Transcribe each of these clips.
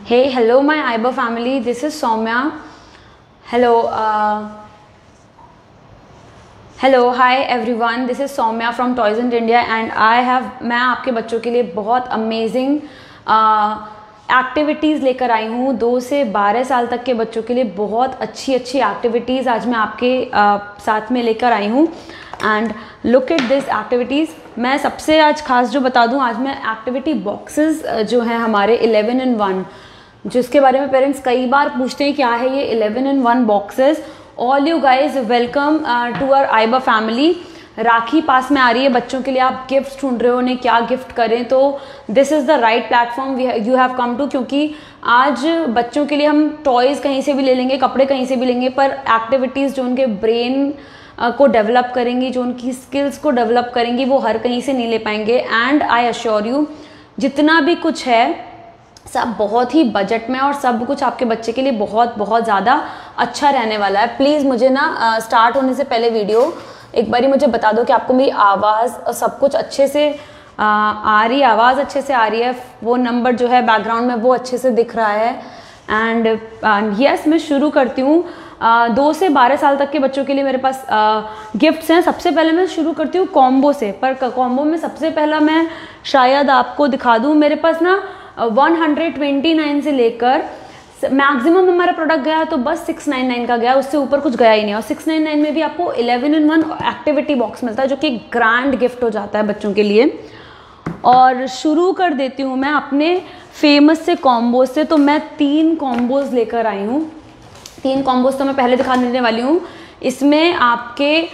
Hey, hello my Aiba family, this is Soumya. Hello, hello, hi everyone, this is Soumya from Toys and India and मैं आपके बच्चों के लिए बहुत amazing activities लेकर आई हूँ। 2 से 12 साल तक के बच्चों के लिए बहुत अच्छी एक्टिविटीज़ आज मैं आपके साथ में लेकर आई हूँ। And look at this activities. मैं सबसे आज खास जो बता दूँ, आज मैं एक्टिविटी बॉक्सेस जो हैं हमारे 11 in 1, जिसके बारे में पेरेंट्स कई बार पूछते हैं क्या है ये 11 in 1 boxes. All you guys welcome to our आइबा फैमिली। राखी पास में आ रही है, बच्चों के लिए आप गिफ्ट ढूंढ रहे हो, उन्हें क्या गिफ्ट करें, तो this is the right platform you have come to. क्योंकि आज बच्चों के लिए हम टॉयज़ कहीं से भी ले लेंगे, कपड़े कहीं से भी लेंगे, पर एक्टिविटीज़ जो उनके ब्रेन को डेवलप करेंगी, जो उनकी स्किल्स को डेवलप करेंगी, वो हर कहीं से नहीं ले पाएंगे। एंड आई अश्योर यू, जितना भी कुछ है सब बहुत ही बजट में और सब कुछ आपके बच्चे के लिए बहुत ज़्यादा अच्छा रहने वाला है। प्लीज़ मुझे ना स्टार्ट होने से पहले वीडियो एक बारी मुझे बता दो कि आपको मेरी आवाज़ सब कुछ अच्छे से आ रही है, आवाज़ अच्छे से आ रही है, वो नंबर जो है बैकग्राउंड में वो अच्छे से दिख रहा है। एंड यस, मैं शुरू करती हूँ। 2 से 12 साल तक के बच्चों के लिए मेरे पास गिफ्ट्स हैं। सबसे पहले मैं शुरू करती हूँ कॉम्बो से, पर कॉम्बो में सबसे पहला मैं शायद आपको दिखा दूँ, मेरे पास ना 129 से लेकर मैक्सिमम हमारा प्रोडक्ट गया तो बस 699 का गया, उससे ऊपर कुछ गया ही नहीं। और 699 में भी आपको 11 in 1 एक्टिविटी बॉक्स मिलता है, जो कि ग्रैंड गिफ्ट हो जाता है बच्चों के लिए। और शुरू कर देती हूँ मैं अपने फेमस से कॉम्बो से। तो मैं 3 कॉम्बोज लेकर आई हूँ। 3 कॉम्बोज तो मैं पहले दिखा देने वाली हूँ। इसमें आपके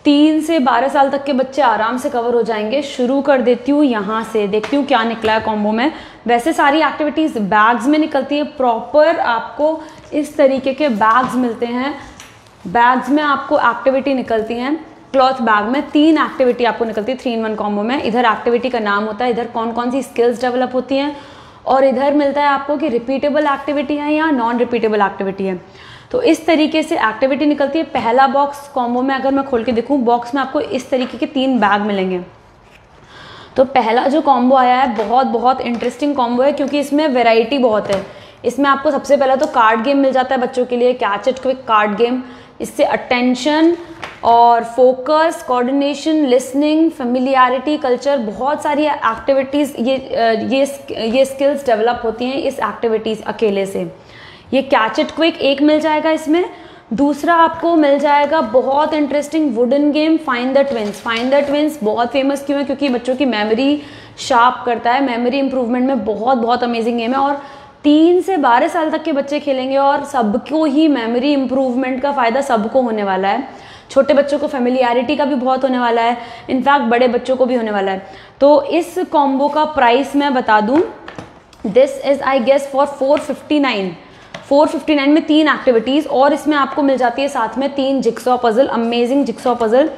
3 से 12 साल तक के बच्चे आराम से कवर हो जाएंगे। शुरू कर देती हूँ यहाँ से, देखती हूँ क्या निकला है कॉम्बो में। वैसे सारी एक्टिविटीज़ बैग्स में निकलती है, प्रॉपर आपको इस तरीके के बैग्स मिलते हैं। बैग्स में आपको एक्टिविटी निकलती हैं, क्लॉथ बैग में 3 एक्टिविटी आपको निकलती है 3 in 1 कॉम्बो में। इधर एक्टिविटी का नाम होता है, इधर कौन कौन सी स्किल्स डेवलप होती हैं, और इधर मिलता है आपको कि रिपीटेबल एक्टिविटी है या नॉन रिपीटेबल एक्टिविटी है। तो इस तरीके से एक्टिविटी निकलती है। पहला बॉक्स कॉम्बो में अगर मैं खोल के देखूँ, बॉक्स में आपको इस तरीके के 3 बैग मिलेंगे। तो पहला जो कॉम्बो आया है बहुत इंटरेस्टिंग कॉम्बो है, क्योंकि इसमें वैरायटी बहुत है। इसमें आपको सबसे पहला तो कार्ड गेम मिल जाता है बच्चों के लिए, catch it quick card game. इससे अटेंशन और focus, coordination, listening, familiarity, culture, बहुत सारी एक्टिविटीज़, ये स्किल्स डेवलप होती हैं इस एक्टिविटीज़ अकेले से। ये कैच इट क्विक एक मिल जाएगा इसमें। दूसरा आपको मिल जाएगा बहुत interesting wooden game find the twins. Find the twins बहुत फेमस क्यों है? क्योंकि बच्चों की मेमोरी शार्प करता है, मेमोरी इंप्रूवमेंट में बहुत अमेजिंग गेम है। और 3 से 12 साल तक के बच्चे खेलेंगे और सबको ही मेमोरी इंप्रूवमेंट का फ़ायदा सबको होने वाला है। छोटे बच्चों को फेमिलियरिटी का भी बहुत होने वाला है, इनफैक्ट बड़े बच्चों को भी होने वाला है। तो इस कॉम्बो का प्राइस मैं बता दूं, this is I guess for 459 में 3 एक्टिविटीज़, और इसमें आपको मिल जाती है साथ में 3 jigsaw puzzle, amazing jigsaw puzzle.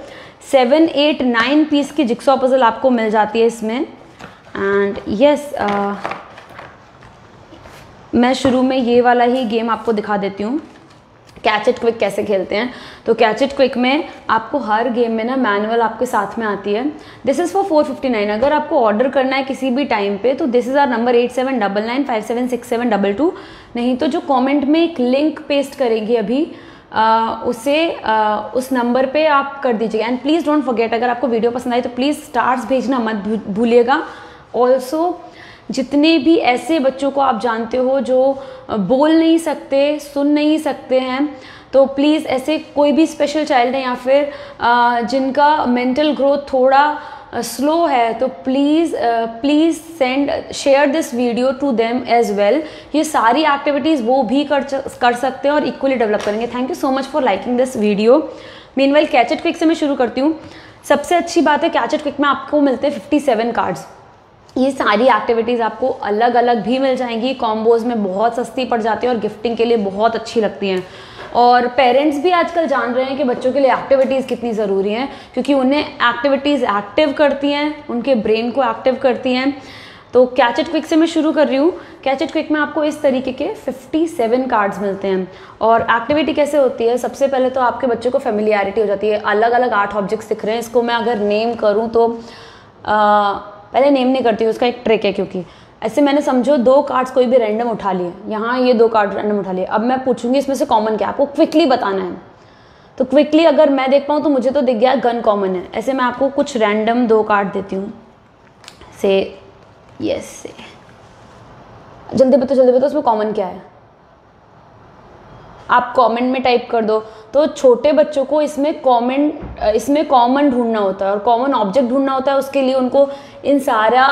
7, 8, 9 piece की जिक्सॉ पजल आपको मिल जाती है इसमें। एंड यस, मैं शुरू में ये वाला ही गेम आपको दिखा देती हूँ, कैच इट क्विक कैसे खेलते हैं। तो कैच इट क्विक में आपको हर गेम में ना मैनुअल आपके साथ में आती है। This is for 459। अगर आपको ऑर्डर करना है किसी भी टाइम पे तो दिस इज़ आर नंबर 8799576722। नहीं तो जो कमेंट में एक लिंक पेस्ट करेंगे अभी, उस नंबर पे आप कर दीजिएगा। एंड प्लीज़ डोंट फॉरगेट, अगर आपको वीडियो पसंद आई तो प्लीज़ स्टार्स भेजना मत भूलिएगा। ऑल्सो जितने भी ऐसे बच्चों को आप जानते हो जो बोल नहीं सकते, सुन नहीं सकते हैं, तो प्लीज़ ऐसे कोई भी स्पेशल चाइल्ड है या फिर जिनका मेंटल ग्रोथ थोड़ा स्लो है, तो please share this video to them as well. ये सारी एक्टिविटीज़ वो भी कर सकते हैं और इक्वली डेवलप करेंगे। Thank you so much for liking this video. Meanwhile catch it quick से मैं शुरू करती हूँ। सबसे अच्छी बात है, कैच इट क्विक में आपको मिलते हैं 57 कार्ड्स। ये सारी एक्टिविटीज़ आपको अलग अलग भी मिल जाएंगी, कॉम्बोज में बहुत सस्ती पड़ जाती है और गिफ्टिंग के लिए बहुत अच्छी लगती हैं। और पेरेंट्स भी आजकल जान रहे हैं कि बच्चों के लिए एक्टिविटीज़ कितनी ज़रूरी हैं, क्योंकि उन्हें एक्टिविटीज़ एक्टिव करती हैं, उनके ब्रेन को एक्टिव करती हैं। तो कैच इट क्विक से मैं शुरू कर रही हूँ। कैच इट क्विक में आपको इस तरीके के 57 कार्ड्स मिलते हैं। और एक्टिविटी कैसे होती है, सबसे पहले तो आपके बच्चों को फेमिलियरिटी हो जाती है। अलग अलग 8 ऑब्जेक्ट्स दिख रहे हैं। इसको मैं अगर नेम करूँ तो पहले नेम नहीं करती हूँ, उसका एक ट्रिक है, क्योंकि ऐसे मैंने समझो 2 कार्ड्स कोई भी रैंडम उठा लिए, यहाँ ये 2 कार्ड रैंडम उठा लिए। अब मैं पूछूंगी इसमें से कॉमन क्या है, आपको क्विकली बताना है। तो क्विकली अगर मैं देख पाऊँ तो मुझे तो दिख गया गन कॉमन है। ऐसे मैं आपको कुछ रैंडम 2 कार्ड देती हूँ, से यस से जल्दी बताओ उसमें कॉमन क्या है। आप कमेंट में टाइप कर दो। तो छोटे बच्चों को इसमें कॉमन ढूंढना होता है और कॉमन ऑब्जेक्ट ढूंढना होता है। उसके लिए उनको इन सारा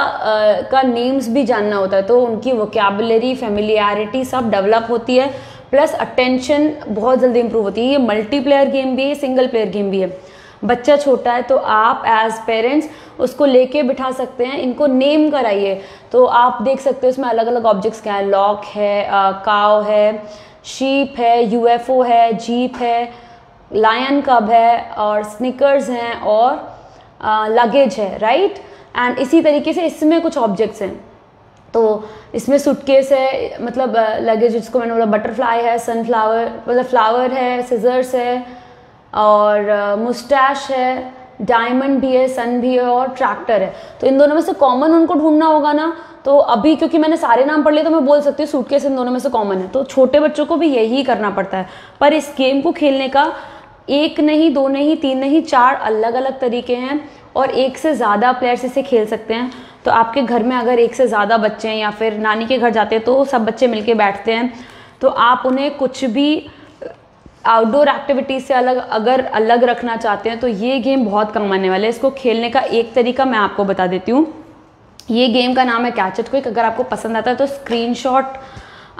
का नेम्स भी जानना होता है, तो उनकी वोकैबुलरी, फेमिलियरिटी सब डेवलप होती है, प्लस अटेंशन बहुत जल्दी इंप्रूव होती है। ये मल्टीप्लेयर गेम भी है, सिंगल प्लेयर गेम भी है। बच्चा छोटा है तो आप एज पेरेंट्स उसको लेके बिठा सकते हैं, इनको नेम कराइए। तो आप देख सकते हो इसमें अलग अलग ऑब्जेक्ट्स क्या है, लॉक है, काव है, शीप है, यूएफओ है, जीप है, लायन कब है, और स्निकर्स हैं, और लगेज है, राइट। एंड इसी तरीके से इसमें कुछ ऑब्जेक्ट्स हैं। तो इसमें सूटकेस है, मतलब लगेज जिसको मैंने बोला, बटरफ्लाई है, सनफ्लावर मतलब फ्लावर है, सिजर्स है, और मुस्टैश है, डायमंड भी है, सन भी है, और ट्रैक्टर है। तो इन दोनों में से कॉमन उनको ढूंढना होगा ना। तो अभी क्योंकि मैंने सारे नाम पढ़ लिए तो मैं बोल सकती हूँ सूटकेस इन दोनों में से कॉमन है। तो छोटे बच्चों को भी यही करना पड़ता है। पर इस गेम को खेलने का 1 नहीं, 2 नहीं, 3 नहीं, 4 अलग अलग तरीके हैं, और 1 से ज़्यादा प्लेयर्स इसे खेल सकते हैं। तो आपके घर में अगर 1 से ज़्यादा बच्चे हैं, या फिर नानी के घर जाते हैं तो सब बच्चे मिलके बैठते हैं, तो आप उन्हें कुछ भी आउटडोर एक्टिविटीज़ से अलग रखना चाहते हैं तो ये गेम बहुत काम आने वाला है। इसको खेलने का एक तरीका मैं आपको बता देती हूँ। ये गेम का नाम है कैच इट क्विक। अगर आपको पसंद आता है तो स्क्रीनशॉट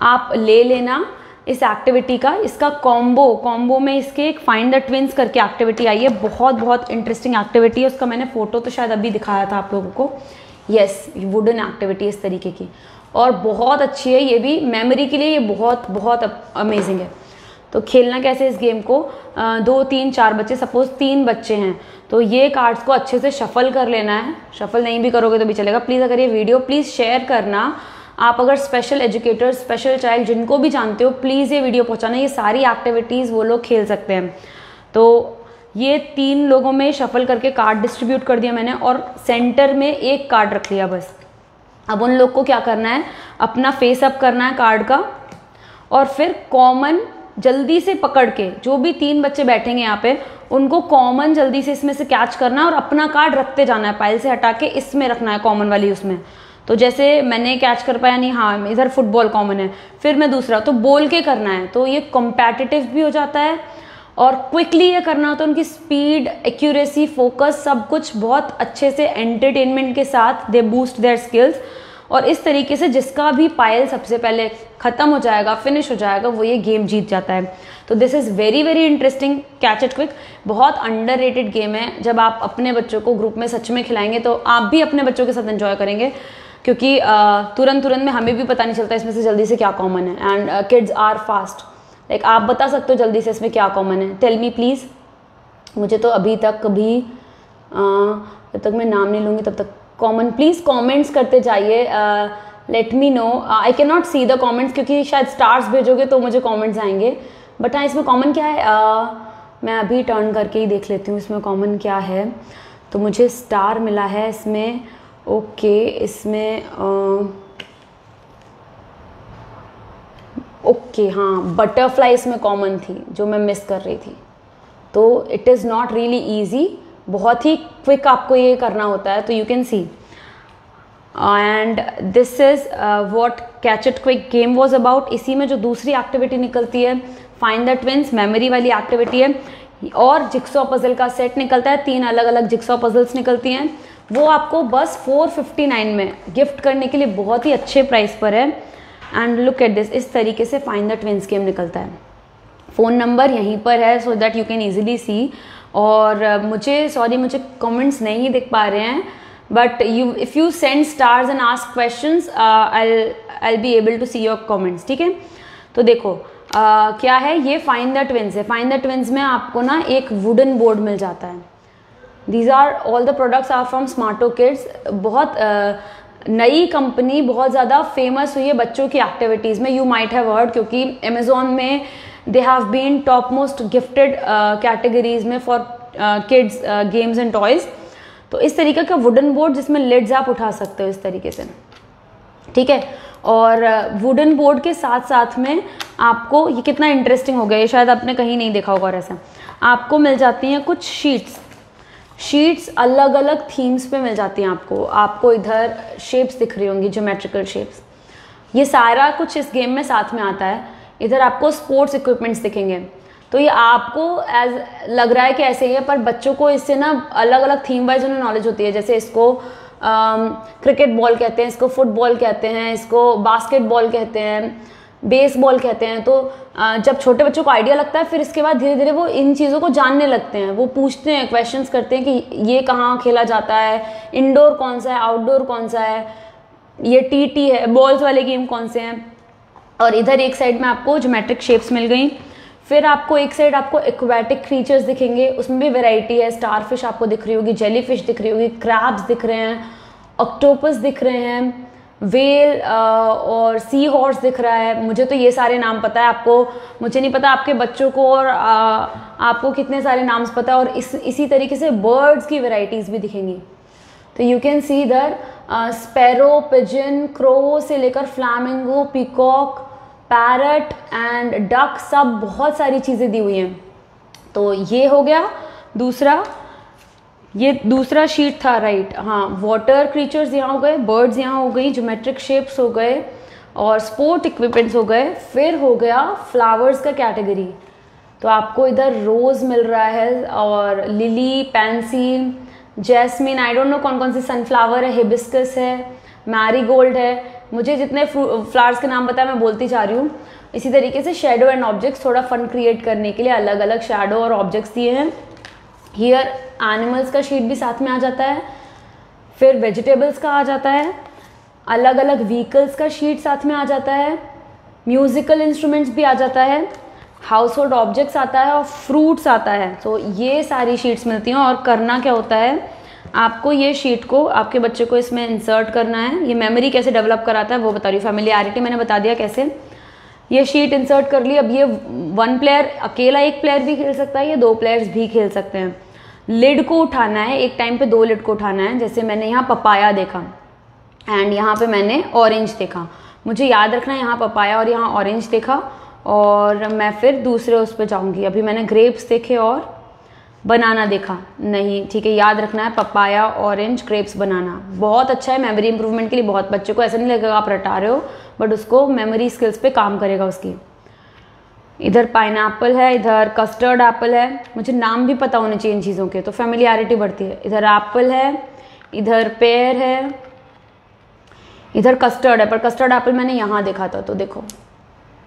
आप ले लेना इस एक्टिविटी का। इसका कॉम्बो में इसके एक फाइंड द ट्विंस करके एक्टिविटी आई है, बहुत इंटरेस्टिंग एक्टिविटी है। उसका मैंने फोटो तो शायद अभी दिखाया था आप लोगों को। यस, वुडन एक्टिविटी इस तरीके की, और बहुत अच्छी है ये भी। मेमोरी के लिए ये बहुत अमेजिंग है। तो खेलना कैसे इस गेम को, 2, 3, 4 बच्चे, सपोज 3 बच्चे हैं तो ये कार्ड्स को अच्छे से शफल कर लेना है। शफल नहीं भी करोगे तो भी चलेगा। प्लीज़ अगर ये वीडियो प्लीज़ शेयर करना। आप अगर स्पेशल एजुकेटर्स, स्पेशल चाइल्ड जिनको भी जानते हो, प्लीज़ ये वीडियो पहुंचाना। ये सारी एक्टिविटीज़ वो लोग खेल सकते हैं। तो ये 3 लोगों में शफल करके कार्ड डिस्ट्रीब्यूट कर दिया मैंने, और सेंटर में एक कार्ड रख लिया बस। अब उन लोग को क्या करना है, अपना फेस अप करना है कार्ड का, और फिर कॉमन जल्दी से पकड़ के, जो भी 3 बच्चे बैठेंगे यहाँ पे, उनको कॉमन जल्दी से इसमें से कैच करना है और अपना कार्ड रखते जाना है, पाइल से हटा के इसमें रखना है, कॉमन वाली उसमें। तो जैसे मैंने कैच कर पाया नहीं, हाँ इधर फुटबॉल कॉमन है, फिर मैं दूसरा, तो बोल के करना है। तो ये कॉम्पिटिटिव भी हो जाता है और क्विकली ये करना होता है। उनकी स्पीड, एक्यूरेसी, फोकस सब कुछ बहुत अच्छे से एंटरटेनमेंट के साथ दे बूस्ट देयर स्किल्स। और इस तरीके से जिसका भी पायल सबसे पहले ख़त्म हो जाएगा, फिनिश हो जाएगा, वो ये गेम जीत जाता है। तो this is very interesting catch it quick. बहुत अंडररेटेड गेम है। जब आप अपने बच्चों को ग्रुप में सच में खिलाएंगे तो आप भी अपने बच्चों के साथ एंजॉय करेंगे, क्योंकि तुरंत में हमें भी पता नहीं चलता इसमें से जल्दी से क्या कॉमन है। And kids are fast, like आप बता सकते हो जल्दी से इसमें क्या कॉमन है। Tell me please. मुझे तो अभी तक कभी जब तक मैं नाम नहीं लूँगी तब तक कॉमन, प्लीज़ कमेंट्स करते जाइए। Late me no. I can not see the comments, क्योंकि शायद स्टार्स भेजोगे तो मुझे कमेंट्स आएंगे। बट हाँ, इसमें कॉमन क्या है, मैं अभी टर्न करके ही देख लेती हूँ इसमें कॉमन क्या है। तो मुझे स्टार मिला है इसमें। ओके, इसमें ओके हाँ, बटरफ्लाई इसमें कॉमन थी जो मैं मिस कर रही थी। तो it is not really easy, बहुत ही क्विक आपको ये करना होता है। तो you can C. And this is what catch it quick game was about. इसी में जो दूसरी एक्टिविटी निकलती है, फाइंड द ट्विंस, मेमोरी वाली एक्टिविटी है, और जिक्सॉ पजल का सेट निकलता है। 3 अलग अलग जिक्सॉ पजल्स निकलती हैं, वो आपको बस 459 में गिफ्ट करने के लिए बहुत ही अच्छे प्राइस पर है। एंड लुक एट दिस, इस तरीके से फाइंड द ट्विंस गेम निकलता है। फ़ोन नंबर यहीं पर है so that you can easily see. और मुझे कमेंट्स नहीं दिख पा रहे हैं, but if you send stars and ask questions I be able to see your comments. ठीक है, तो देखो क्या है, ये फाइंड द ट्विंस है। फाइंड द ट्विंस में आपको ना एक वुडन बोर्ड मिल जाता है। These are all the products are from Smarto Kids. बहुत नई कंपनी, बहुत ज़्यादा फेमस हुई है बच्चों की एक्टिविटीज़ में। यू माइट हैव हर्ड, क्योंकि अमेजोन में they have been top most gifted categories में for kids games and toys. तो इस तरीके का वुडन बोर्ड जिसमें लिड्स आप उठा सकते हो इस तरीके से। ठीक है। और वुडन बोर्ड के साथ साथ में आपको, ये कितना इंटरेस्टिंग हो गया, ये शायद आपने कहीं नहीं देखा होगा, और ऐसा आपको मिल जाती हैं कुछ शीट्स अलग अलग थीम्स पे मिल जाती हैं आपको इधर शेप्स दिख रही होंगी, ज्योमेट्रिकल शेप्स, ये सारा कुछ इस गेम में साथ में आता है। इधर आपको स्पोर्ट्स इक्विपमेंट्स दिखेंगे, तो ये आपको एज लग रहा है कि ऐसे ही है, पर बच्चों को इससे ना अलग अलग थीम वाइज उन्हें नॉलेज होती है। जैसे इसको क्रिकेट बॉल कहते हैं, इसको फुटबॉल कहते हैं, इसको बास्केटबॉल कहते हैं, बेसबॉल कहते हैं। तो जब छोटे बच्चों को आइडिया लगता है, फिर इसके बाद धीरे धीरे वो इन चीज़ों को जानने लगते हैं, वो पूछते हैं, क्वेश्चंस करते हैं कि ये कहाँ खेला जाता है, इंडोर कौन सा है, आउटडोर कौन सा है, ये टीटी है, बॉल्स वाले गेम कौन से हैं। और इधर एक साइड में आपको ज्योमेट्रिक शेप्स मिल गई। फिर आपको एक साइड आपको एक्वेटिक क्रीचर्स दिखेंगे, उसमें भी वैरायटी है। स्टारफिश आपको दिख रही होगी, जेलीफिश दिख रही होगी, क्रैब्स दिख रहे हैं, ऑक्टोपस दिख रहे हैं, वेल और सी हॉर्स दिख रहा है। मुझे तो ये सारे नाम पता है, आपको मुझे नहीं पता आपके बच्चों को और आपको कितने सारे नाम पता है। और इसी तरीके से बर्ड्स की वैरायटीज़ भी दिखेंगी। तो यू कैन सी इधर स्पैरो, पिजन, क्रो से लेकर flamingo, peacock, parrot and duck, सब बहुत सारी चीज़ें दी हुई हैं। तो ये हो गया दूसरा, ये दूसरा शीट था, राइट। हाँ, वाटर क्रीचर्स यहाँ हो गए, बर्ड्स यहाँ हो गई, ज्योमेट्रिक शेप्स हो गए और स्पोर्ट इक्विपमेंट्स हो गए। फिर हो गया फ्लावर्स का कैटेगरी। तो आपको इधर रोज़ मिल रहा है और lily, pansy, jasmine, I don't know कौन कौन सी, सनफ्लावर है, हिबिस्कस है, मैरीगोल्ड है। मुझे जितने फ्लावर्स के नाम पता है मैं बोलती जा रही हूँ। इसी तरीके से शेडो एंड ऑब्जेक्ट्स, थोड़ा फन क्रिएट करने के लिए अलग अलग शेडो और ऑब्जेक्ट्स दिए हैं। हियर एनिमल्स का शीट भी साथ में आ जाता है, फिर वेजिटेबल्स का आ जाता है, अलग अलग व्हीकल्स का शीट साथ में आ जाता है, म्यूजिकल इंस्ट्रूमेंट्स भी आ जाता है, हाउस होल्ड ऑब्जेक्ट्स आता है और फ्रूट्स आता है। तो ये सारी शीट्स मिलती हैं। और करना क्या होता है, आपको ये शीट को, आपके बच्चे को इसमें इंसर्ट करना है। ये मेमोरी कैसे डेवलप कराता है वो बता रही हूँ, फैमिलियरिटी मैंने बता दिया कैसे। ये शीट इंसर्ट कर ली। अब ये वन प्लेयर, अकेला एक प्लेयर भी खेल सकता है, ये दो प्लेयर्स भी खेल सकते हैं। लिड को उठाना है, एक टाइम पे दो लिड को उठाना है। जैसे मैंने यहाँ पपाया देखा एंड यहाँ पे मैंने ऑरेंज देखा, मुझे याद रखना है यहाँ पपाया और यहाँ ऑरेंज देखा, और मैं फिर दूसरे उस पर जाऊँगी। अभी मैंने ग्रेप्स देखे और बनाना देखा नहीं, ठीक है, याद रखना है पपाया, ऑरेंज, ग्रेप्स, बनाना। बहुत अच्छा है मेमोरी इंप्रूवमेंट के लिए, बहुत बच्चे को ऐसा नहीं लगेगा आप रटा रहे हो, बट उसको मेमोरी स्किल्स पे काम करेगा उसकी। इधर पाइनएप्पल है, इधर कस्टर्ड एप्पल है, मुझे नाम भी पता होने चाहिए इन चीज़ों के, तो फैमिलियरिटी बढ़ती है। इधर एप्पल है, इधर पेयर है, इधर कस्टर्ड है, पर कस्टर्ड एप्पल मैंने यहाँ देखा था। तो देखो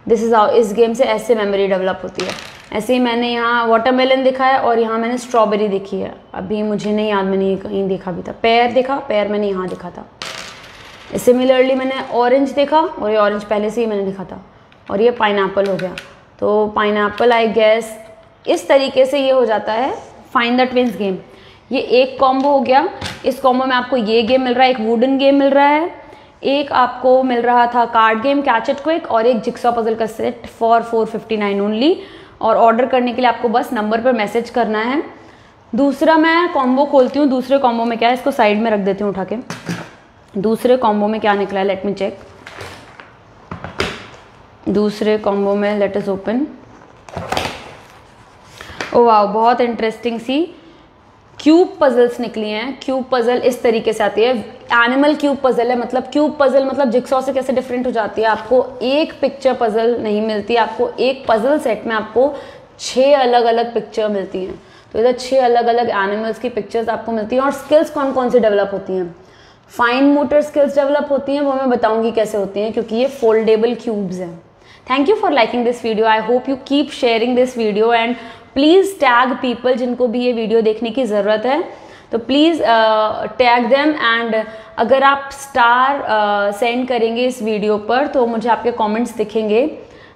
दिस इज हाउ, इस गेम से ऐसे मेमोरी डेवलप होती है। ऐसे ही मैंने यहाँ वाटरमेलन देखा है और यहाँ मैंने स्ट्रॉबेरी देखी है, अभी मुझे नहीं याद, मैंने ये कहीं देखा भी था। पेयर देखा, पेयर मैंने यहाँ देखा था। सिमिलरली मैंने ऑरेंज देखा और ये ऑरेंज पहले से ही मैंने देखा था, और ये पाइनएप्पल हो गया। तो पाइनएप्पल आई गेस इस तरीके से ये हो जाता है फाइंड द ट्विंस गेम। ये एक कॉम्बो हो गया। इस कॉम्बो में आपको ये गेम मिल रहा है, एक वुडन गेम मिल रहा है, एक आपको मिल रहा था card game catch it quick, और एक जिक्सॉ पजल का सेट फॉर 459 ओनली। और ऑर्डर करने के लिए आपको बस नंबर पर मैसेज करना है। दूसरा मैं कॉम्बो खोलती हूँ, दूसरे कॉम्बो में क्या है, इसको साइड में रख देती हूँ उठा के। दूसरे कॉम्बो में क्या निकला है, लेट मी चेक। दूसरे कॉम्बो में लेट अस ओपन। ओ वाह, बहुत इंटरेस्टिंग सी क्यूब पजल्स निकली हैं। क्यूब पजल इस तरीके से आती है, एनिमल क्यूब पजल है, मतलब क्यूब पजल मतलब जिक्सॉ से कैसे डिफरेंट हो जाती है। आपको एक पिक्चर पजल नहीं मिलती, आपको एक पजल सेट में आपको 6 अलग अलग पिक्चर मिलती हैं। तो इधर 6 अलग अलग एनिमल्स की पिक्चर्स आपको मिलती हैं। और स्किल्स कौन कौन सी डेवलप होती हैं, फाइन मोटर स्किल्स डेवलप होती हैं, वो मैं बताऊंगी कैसे होती हैं, क्योंकि ये फोल्डेबल क्यूब्स हैं। Thank you for liking this video, I hope you keep sharing this video and please tag people जिनको भी ये वीडियो देखने की ज़रूरत है, तो प्लीज़ टैग देम। एंड अगर आप स्टार सेंड करेंगे इस वीडियो पर तो मुझे आपके कमेंट्स दिखेंगे।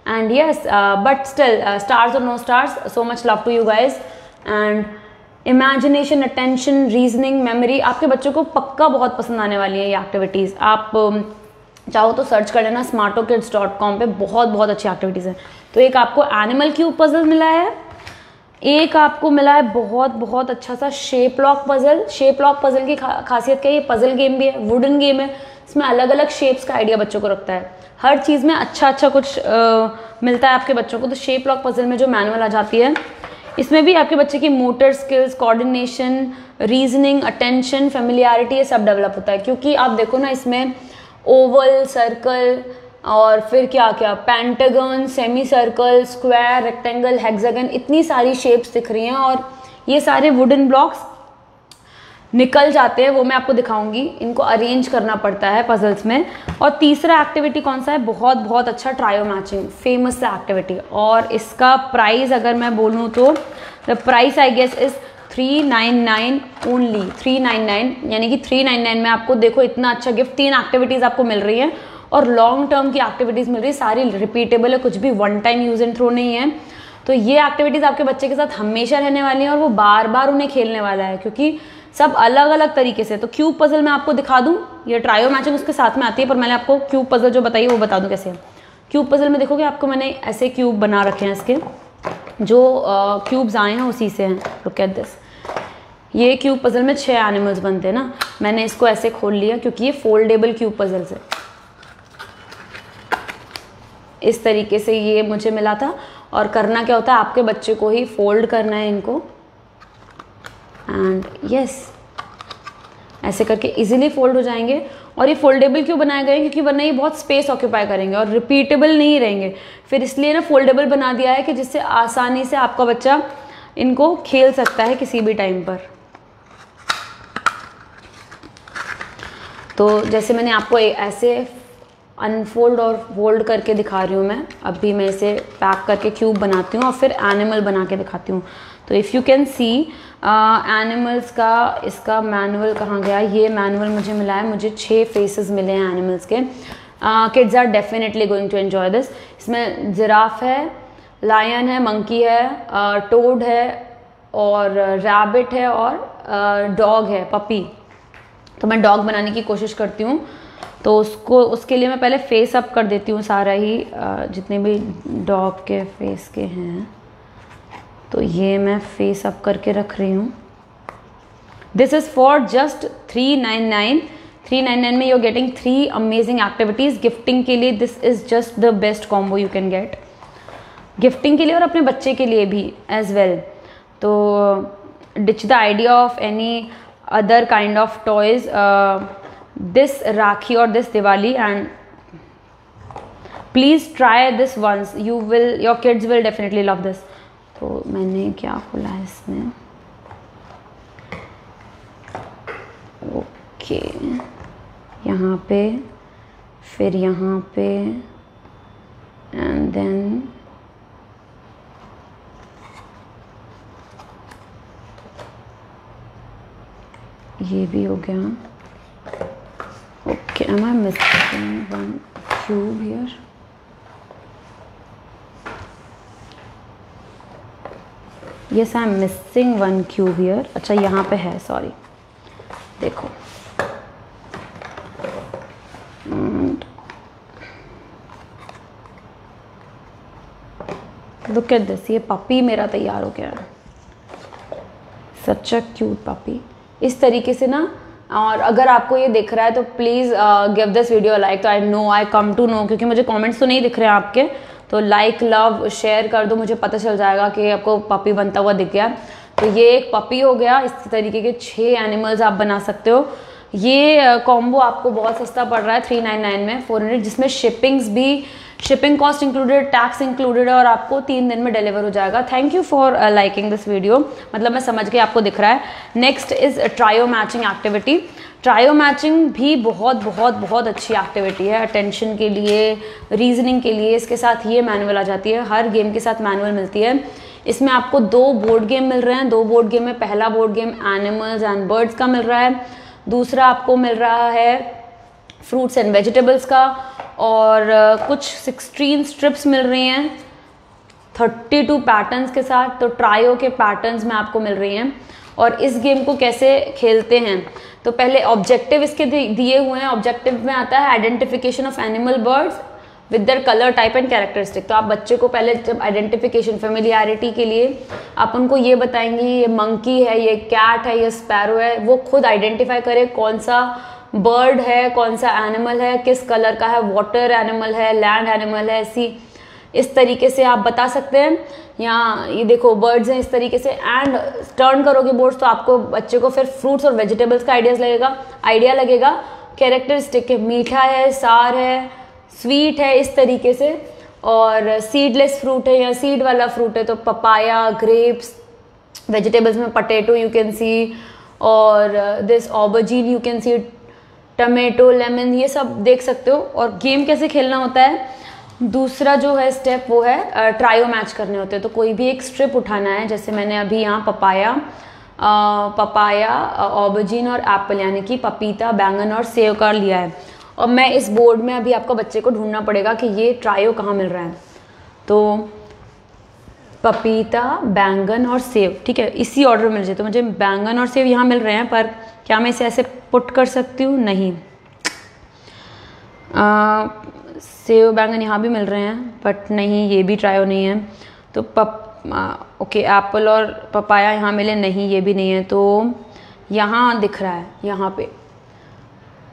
And yes, but still stars और no stars, so much love to you guys. And imagination, attention, reasoning, memory, आपके बच्चों को पक्का बहुत पसंद आने वाली है ये एक्टिविटीज़। आप चाहो तो सर्च कर लेना smartokids.com पे, बहुत बहुत अच्छी एक्टिविटीज़ हैं। तो एक आपको एनिमल क्यूब पजल मिला है, एक आपको मिला है बहुत बहुत अच्छा सा shape lock puzzle. Shape lock puzzle की खासियत क्या है, ये पजल गेम भी है, वुडन गेम है, इसमें अलग अलग शेप्स का आइडिया बच्चों को रखता है, हर चीज़ में अच्छा अच्छा कुछ मिलता है आपके बच्चों को। तो शेप लॉक पजल में जो मैनुअल आ जाती है, इसमें भी आपके बच्चे की motor skills, coordination, reasoning, attention, familiarity, ये सब डेवलप होता है। क्योंकि आप देखो ना, इसमें ओवल, सर्कल और फिर क्या क्या pentagon, semi circle, square, rectangle, hexagon, इतनी सारी शेप्स दिख रही हैं और ये सारे वुडन ब्लॉक्स निकल जाते हैं, वो मैं आपको दिखाऊंगी। इनको अरेंज करना पड़ता है पजल्स में। और तीसरा एक्टिविटी कौन सा है, बहुत बहुत अच्छा, ट्रायो मैचिंग, फेमस एक्टिविटी। और इसका प्राइस अगर मैं बोलूँ तो the price I guess is 399 only, 399, यानी कि 399 में आपको देखो इतना अच्छा गिफ्ट, 3 एक्टिविटीज़ आपको मिल रही हैं और लॉन्ग टर्म की एक्टिविटीज़ मिल रही है, सारी रिपीटेबल है, कुछ भी one time use and throw नहीं है। तो ये एक्टिविटीज़ आपके बच्चे के साथ हमेशा रहने वाली हैं और वो बार बार उन्हें खेलने वाला है, क्योंकि सब अलग अलग तरीके से। तो क्यूब पजल मैं आपको दिखा दूं, ये ट्रायो मैचिंग उसके साथ में आती है, पर मैंने आपको क्यूब पजल जो बताई वो बता दूं कैसे। क्यूब पजल में देखोगे आपको मैंने ऐसे क्यूब बना रखे हैं, इसके जो क्यूब्स आए हैं उसी से हैं। लुक एट दिस, ये क्यूब पजल में 6 एनिमल्स बनते हैं ना, मैंने इसको ऐसे खोल लिया क्योंकि ये फोल्डेबल क्यूब पजल से इस तरीके से ये मुझे मिला था। और करना क्या होता है, आपके बच्चे को ही फोल्ड करना है इनको, एंड यस ऐसे करके इजीली फोल्ड हो जाएंगे। और ये फोल्डेबल क्यों बनाए गए, क्योंकि वरना ये बहुत स्पेस ऑक्यूपाई करेंगे और रिपीटेबल नहीं रहेंगे, फिर इसलिए ना फोल्डेबल बना दिया है कि जिससे आसानी से आपका बच्चा इनको खेल सकता है किसी भी टाइम पर। तो जैसे मैंने आपको ऐसे अनफोल्ड और फोल्ड करके दिखा रही हूँ मैं, अभी मैं इसे पैक करके क्यूब बनाती हूँ और फिर एनिमल बना के दिखाती हूँ। तो if you can C animals का, इसका मैनुअल कहाँ गया, ये मैनुअल मुझे मिला है, मुझे 6 फेसेस मिले हैं एनिमल्स के। Kids are definitely going to enjoy this. इसमें जिराफ है, लायन है, मंकी है, टोड है और रैबिट है और डॉग है, पपी। तो मैं डॉग बनाने की कोशिश करती हूँ, तो उसके लिए मैं पहले फेस अप कर देती हूँ सारा ही, जितने भी डॉग के फेस के हैं, तो ये मैं फेस अप करके रख रही हूँ। दिस इज़ फॉर जस्ट 399 में you are getting 3 amazing activities gifting के लिए। This is just the best combo you can get gifting के लिए और अपने बच्चे के लिए भी एज वेल। तो ditch the idea of any other kind of toys this Rakhi or this Diwali, and please try this once, your kids will definitely love this। तो मैंने क्या खोला है इसमें, ओके, यहाँ पे, फिर यहाँ पे, एंड देन ये भी हो गया। Okay, am I missing one cube here? Yes, I am missing one cube here. अच्छा यहाँ पे है, सॉरी, देखो। And look at this, ये पपी मेरा तैयार हो गया है, सच अ क्यूट पपी। इस तरीके से ना, और अगर आपको ये दिख रहा है तो please give this video like. तो आई कम टू नो, क्योंकि मुझे कमेंट्स तो नहीं दिख रहे हैं आपके, तो लाइक, लव, शेयर कर दो, मुझे पता चल जाएगा कि आपको पपी बनता हुआ दिख गया। तो ये एक पपी हो गया। इस तरीके के 6 एनिमल्स आप बना सकते हो। ये कॉम्बो आपको बहुत सस्ता पड़ रहा है 399 में, 400, जिसमें shipping cost included, tax included है और आपको 3 दिन में डिलीवर हो जाएगा। Thank you for liking this video, मतलब मैं समझ गई आपको दिख रहा है। Next is trio matching activity. Trio matching भी बहुत बहुत बहुत अच्छी एक्टिविटी है अटेंशन के लिए, रीजनिंग के लिए। इसके साथ ये मैनुअल आ जाती है, हर गेम के साथ मैनुअल मिलती है। इसमें आपको 2 बोर्ड गेम मिल रहे हैं। 2 बोर्ड गेम में पहला board game animals and birds का मिल रहा है, दूसरा आपको मिल रहा है फ्रूट्स एंड वेजिटेबल्स का, और कुछ 16 स्ट्रिप्स मिल रही हैं 32 पैटर्न्स के साथ। तो ट्रायो के पैटर्न्स में आपको मिल रही हैं। और इस गेम को कैसे खेलते हैं, तो पहले ऑब्जेक्टिव इसके दिए हुए हैं। ऑब्जेक्टिव में आता है identification of animal birds with their colour, type and characteristic. तो आप बच्चे को पहले जब आइडेंटिफिकेशन, फेमिलियरिटी के लिए आप उनको ये बताएंगे ये मंकी है, ये कैट है, ये स्पैरो है, वो खुद आइडेंटिफाई करे कौन सा बर्ड है, कौन सा एनिमल है, किस कलर का है, वाटर एनिमल है, लैंड एनिमल है, ऐसी इस तरीके से आप बता सकते हैं। यहाँ ये देखो बर्ड्स हैं इस तरीके से, एंड टर्न करोगे बोर्ड्स तो आपको बच्चे को फिर फ्रूट्स और वेजिटेबल्स का आइडिया लगेगा। कैरेक्टरिस्टिक है, मीठा है, सार है, स्वीट है, इस तरीके से। और सीडलेस फ्रूट है या सीड वाला फ्रूट है तो पपाया, ग्रेप्स, वेजिटेबल्स में पोटैटो यू कैन सी, और this aubergine you can see, tomato, lemon, ये सब देख सकते हो। और गेम कैसे खेलना होता है, दूसरा जो है स्टेप वो है ट्रायो मैच करने होते हैं। तो कोई भी एक स्ट्रिप उठाना है, जैसे मैंने अभी यहाँ पपाया, ऑबरजीन और एप्पल यानी कि पपीता, बैंगन और सेव का लिया है। और मैं इस बोर्ड में अभी आपको बच्चे को ढूंढना पड़ेगा कि ये ट्रायो कहाँ मिल रहा है। तो पपीता, बैंगन और सेव, ठीक है, इसी ऑर्डर में मिल जाए। तो मुझे बैंगन और सेव यहाँ मिल रहे हैं, पर क्या मैं इसे ऐसे पुट कर सकती हूँ? नहीं। सेव बैंगन यहाँ भी मिल रहे हैं, बट नहीं, ये भी ट्रायो नहीं है। तो ओके, एप्पल और पपाया यहाँ मिले, नहीं, ये भी नहीं है। तो यहाँ दिख रहा है यहाँ पे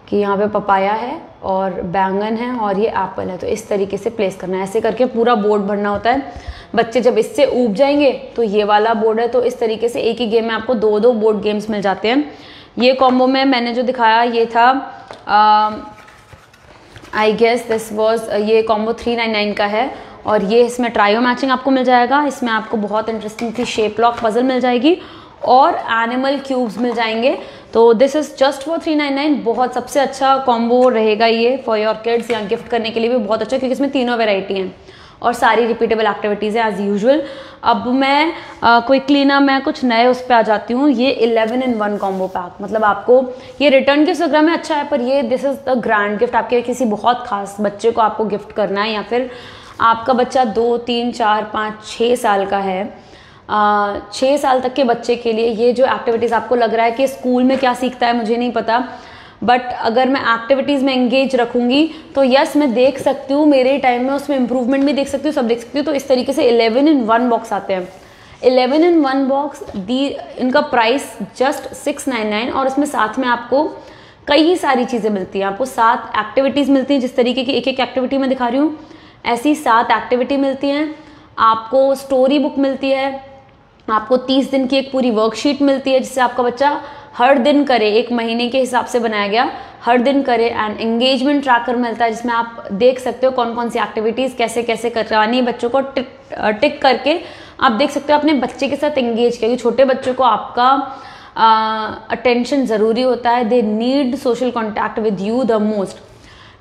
कि यहाँ पे पपाया है और बैंगन है और ये एप्पल है। तो इस तरीके से प्लेस करना है, ऐसे करके पूरा बोर्ड भरना होता है। बच्चे जब इससे ऊब जाएंगे तो ये वाला बोर्ड है। तो इस तरीके से एक ही गेम में आपको 2-2 बोर्ड गेम्स मिल जाते हैं। ये कॉम्बो में मैंने जो दिखाया ये था आई गेस दिस वॉज, ये कॉम्बो 399 का है। और ये इसमें ट्रायो मैचिंग आपको मिल जाएगा। इसमें आपको बहुत इंटरेस्टिंग सी शेप लॉक पजल मिल जाएगी और एनिमल क्यूब्स मिल जाएंगे। तो दिस इज़ जस्ट फॉर 399। बहुत सबसे अच्छा कॉम्बो रहेगा ये फॉर योर किड्स, या गिफ्ट करने के लिए भी बहुत अच्छा, क्योंकि इसमें तीनों वेराइटी हैं और सारी रिपीटेबल एक्टिविटीज़ हैं एज यूजुअल। अब मैं क्विकली ना मैं कुछ नए उस पर आ जाती हूँ। ये 11 in 1 कॉम्बो पैक, मतलब आपको ये रिटर्न गिफ्ट वगैरह में अच्छा है, पर ये this is the grand gift. आपके किसी बहुत खास बच्चे को आपको गिफ्ट करना है, या फिर आपका बच्चा 2, 3, 4, 5, 6 साल का है, 6 साल तक के बच्चे के लिए ये जो एक्टिविटीज़ आपको लग रहा है कि स्कूल में क्या सीखता है मुझे नहीं पता, बट अगर मैं एक्टिविटीज़ में एंगेज रखूँगी तो यस मैं देख सकती हूँ, मेरे टाइम में उसमें इंप्रूवमेंट भी देख सकती हूँ, सब देख सकती हूँ। तो इस तरीके से 11 in 1 बॉक्स आते हैं। 11 in 1 बॉक्स इनका प्राइस जस्ट 699, और इसमें साथ में आपको कई सारी चीज़ें मिलती हैं। आपको 7 एक्टिविटीज़ मिलती हैं, जिस तरीके की एक एक्टिविटी मैं दिखा रही हूँ ऐसी 7 एक्टिविटी मिलती हैं। आपको स्टोरी बुक मिलती है, आपको 30 दिन की एक पूरी वर्कशीट मिलती है जिससे आपका बच्चा हर दिन करे, 1 महीने के हिसाब से बनाया गया, हर दिन करे। एंड एंगेजमेंट ट्रैकर मिलता है जिसमें आप देख सकते हो कौन कौन सी एक्टिविटीज़ कैसे कैसे करवानी है बच्चों को, टिक करके आप देख सकते हो अपने बच्चे के साथ एंगेज किया। छोटे बच्चों को आपका अटेंशन ज़रूरी होता है, they need social contact with you the most.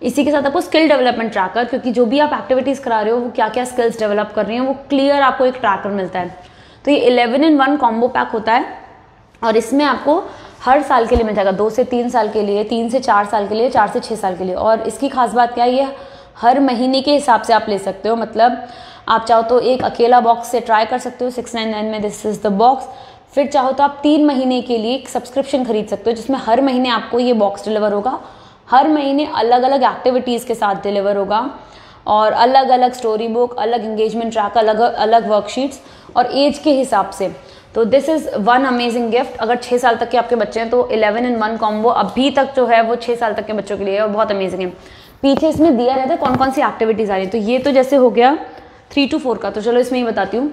इसी के साथ आपको स्किल डेवलपमेंट ट्रैकर, क्योंकि जो भी आप एक्टिविटीज़ करा रहे हो वो क्या क्या स्किल्स डेवलप कर रही हैं वो क्लियर आपको एक ट्रैकर मिलता है। तो ये 11 in 1 कॉम्बो पैक होता है, और इसमें आपको हर साल के लिए मिल जाएगा, 2 से 3 साल के लिए, 3 से 4 साल के लिए, 4 से 6 साल के लिए। और इसकी खास बात क्या है, ये हर महीने के हिसाब से आप ले सकते हो। मतलब आप चाहो तो एक अकेला बॉक्स से ट्राई कर सकते हो 699 में, दिस इज़ द बॉक्स। फिर चाहो तो आप 3 महीने के लिए एक सब्सक्रिप्शन खरीद सकते हो जिसमें हर महीने आपको ये बॉक्स डिलीवर होगा, हर महीने अलग अलग एक्टिविटीज़ के साथ डिलीवर होगा, और अलग अलग स्टोरी बुक, अलग एंगेजमेंट ट्रैक, अलग अलग वर्कशीट्स और एज के हिसाब से। तो this is one amazing gift. अगर 6 साल तक के आपके बच्चे हैं तो 11 in 1 कॉम्बो अभी तक जो है वो 6 साल तक के बच्चों के लिए है, बहुत अमेजिंग है। पीछे इसमें दिया रहता है कौन कौन सी एक्टिविटीज़ आ रही है। तो ये तो जैसे हो गया 3 to 4 का, तो चलो इसमें ही बताती हूँ।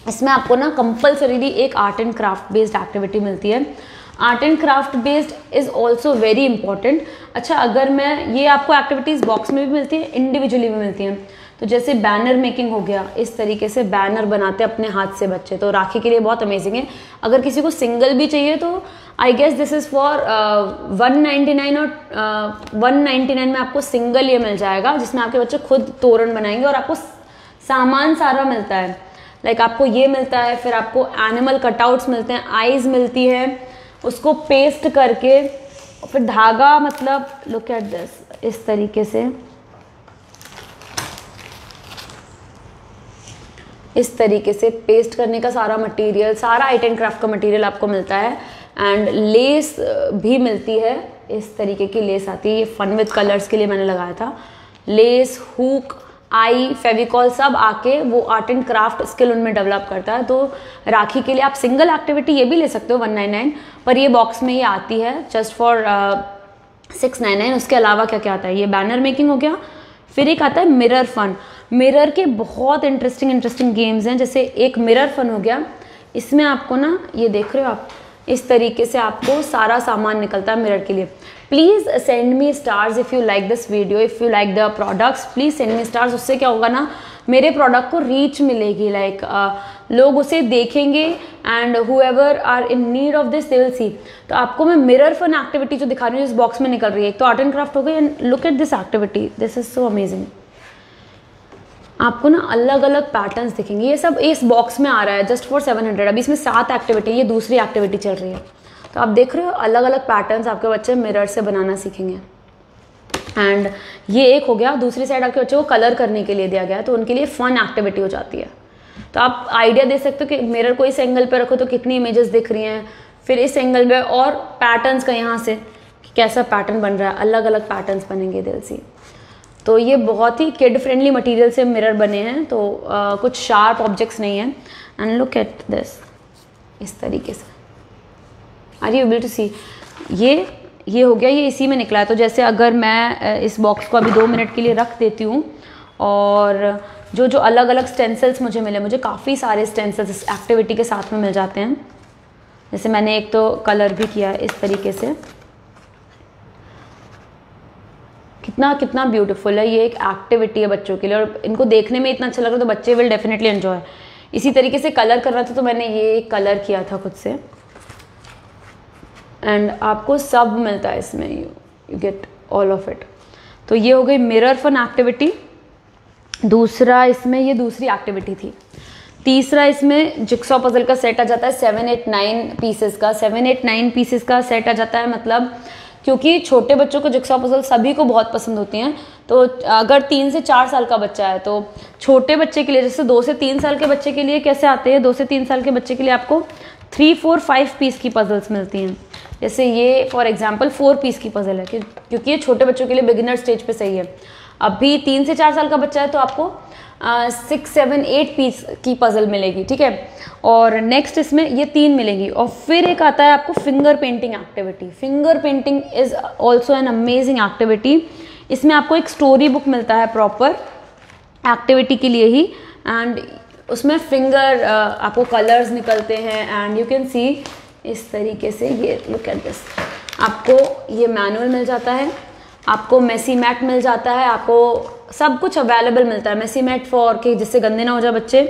इसमें आपको ना कंपल्सरीली एक art and craft based activity मिलती है। Art and craft based is also very important. अच्छा, अगर मैं ये आपको एक्टिविटीज़ बॉक्स में भी मिलती है, इंडिविजुअली भी मिलती हैं। तो जैसे बैनर मेकिंग हो गया, इस तरीके से बैनर बनाते अपने हाथ से बच्चे, तो राखी के लिए बहुत अमेजिंग है। अगर किसी को सिंगल भी चाहिए तो I guess this is for 199, और 199 में आपको सिंगल ये मिल जाएगा जिसमें आपके बच्चे खुद तोरण बनाएंगे, और आपको सामान सारा मिलता है। लाइक आपको ये मिलता है, फिर आपको एनिमल कटआउट्स मिलते हैं, आइज़ मिलती है, उसको पेस्ट करके फिर धागा, मतलब लुक एट दिस, इस तरीके से, इस तरीके से पेस्ट करने का सारा मटेरियल, सारा आर्ट एंड क्राफ्ट का मटेरियल आपको मिलता है। एंड लेस भी मिलती है, इस तरीके की लेस आती है, ये फन विद कलर्स के लिए मैंने लगाया था। लेस, हुक, आई, फेविकॉल सब आके वो आर्ट एंड क्राफ्ट स्किल उनमें डेवलप करता है। तो राखी के लिए आप सिंगल एक्टिविटी ये भी ले सकते हो 199, पर ये बॉक्स में ये आती है जस्ट फॉर 699। उसके अलावा क्या क्या आता है, ये बैनर मेकिंग हो गया। फिर एक आता है मिरर फन। मिरर के बहुत इंटरेस्टिंग गेम्स हैं, जैसे एक मिरर फन हो गया। इसमें आपको ना, ये देख रहे हो आप, इस तरीके से आपको सारा सामान निकलता है मिरर के लिए। Please send me stars if you like this video, if you like the products, please send me stars. उससे क्या होगा ना, मेरे प्रोडक्ट को रीच मिलेगी, लाइक लोग उसे देखेंगे and whoever are in need of this they will see. तो आपको मैं मिरर फन एक्टिविटी जो दिखा रही हूँ इस बॉक्स में निकल रही है, एक तो आर्ट एंड क्राफ्ट हो गई, and look at this activity, this is so amazing. आपको ना अलग अलग पैटर्न्स दिखेंगे, ये सब इस बॉक्स में आ रहा है जस्ट फॉर 700। अभी इसमें 7 एक्टिविटी, ये दूसरी एक्टिविटी चल रही है। तो आप देख रहे हो अलग अलग पैटर्न्स आपके बच्चे मिरर से बनाना सीखेंगे। एंड ये एक हो गया। दूसरी साइड आपके बच्चों को कलर करने के लिए दिया गया है, तो उनके लिए फन एक्टिविटी हो जाती है। तो आप आइडिया दे सकते हो कि मिरर को इस एंगल पे रखो तो कितनी इमेजेस दिख रही हैं, फिर इस एंगल पे, और पैटर्न्स का यहाँ से कैसा पैटर्न बन रहा है, अलग अलग पैटर्न्स बनेंगे दिल से। तो ये बहुत ही किड फ्रेंडली मटेरियल से मिरर बने हैं, तो कुछ शार्प ऑब्जेक्ट्स नहीं है। एंड लुक एट दिस, इस तरीके से आर यू एबल टू सी। ये हो गया, ये इसी में निकला है। तो जैसे अगर मैं इस बॉक्स को अभी 2 मिनट के लिए रख देती हूँ, और जो अलग अलग स्टेंसिल्स मुझे मिले, मुझे काफ़ी सारे स्टेंसिल्स इस एक्टिविटी के साथ में मिल जाते हैं। जैसे मैंने एक तो कलर भी किया है इस तरीके से, कितना ब्यूटीफुल है। ये एक एक्टिविटी है बच्चों के लिए, और इनको देखने में इतना अच्छा लग रहा है, तो बच्चे विल डेफिनेटली एंजॉय। इसी तरीके से कलर करना था, तो मैंने ये कलर किया था खुद से। एंड आपको सब मिलता है इसमें, you get all of it. तो ये हो गई मिरर फन एक्टिविटी। दूसरा इसमें, ये दूसरी एक्टिविटी थी। तीसरा इसमें जिक्सॉ पजल का सेट आ जाता है 7, 8, 9 पीसेस का। 7, 8, 9 पीसेस का सेट आ जाता है, मतलब क्योंकि छोटे बच्चों को जिक्सॉ पजल सभी को बहुत पसंद होती हैं। तो अगर 3 से 4 साल का बच्चा है, तो छोटे बच्चे के लिए, जैसे 2 से 3 साल के बच्चे के लिए कैसे आते हैं, 2 से 3 साल के बच्चे के लिए आपको 3, 4, 5 पीस की पजल्स मिलती हैं। जैसे ये फॉर एग्जांपल 4 पीस की पजल है, क्योंकि ये छोटे बच्चों के लिए बिगिनर स्टेज पे सही है। अभी 3 से 4 साल का बच्चा है, तो आपको 6, 7, 8 पीस की पजल मिलेगी, ठीक है। और नेक्स्ट इसमें ये 3 मिलेंगी। और फिर एक आता है आपको finger painting activity. Finger painting is also an amazing activity. इसमें आपको एक स्टोरी बुक मिलता है प्रॉपर एक्टिविटी के लिए ही, एंड उसमें फिंगर आपको कलर्स निकलते हैं, एंड यू कैन सी इस तरीके से। ये लुक एट दिस, आपको ये मैनुअल मिल जाता है, आपको मेसी मैट मिल जाता है, आपको सब कुछ अवेलेबल मिलता है। मेसी मैट फॉर कि जिससे गंदे ना हो जाए बच्चे,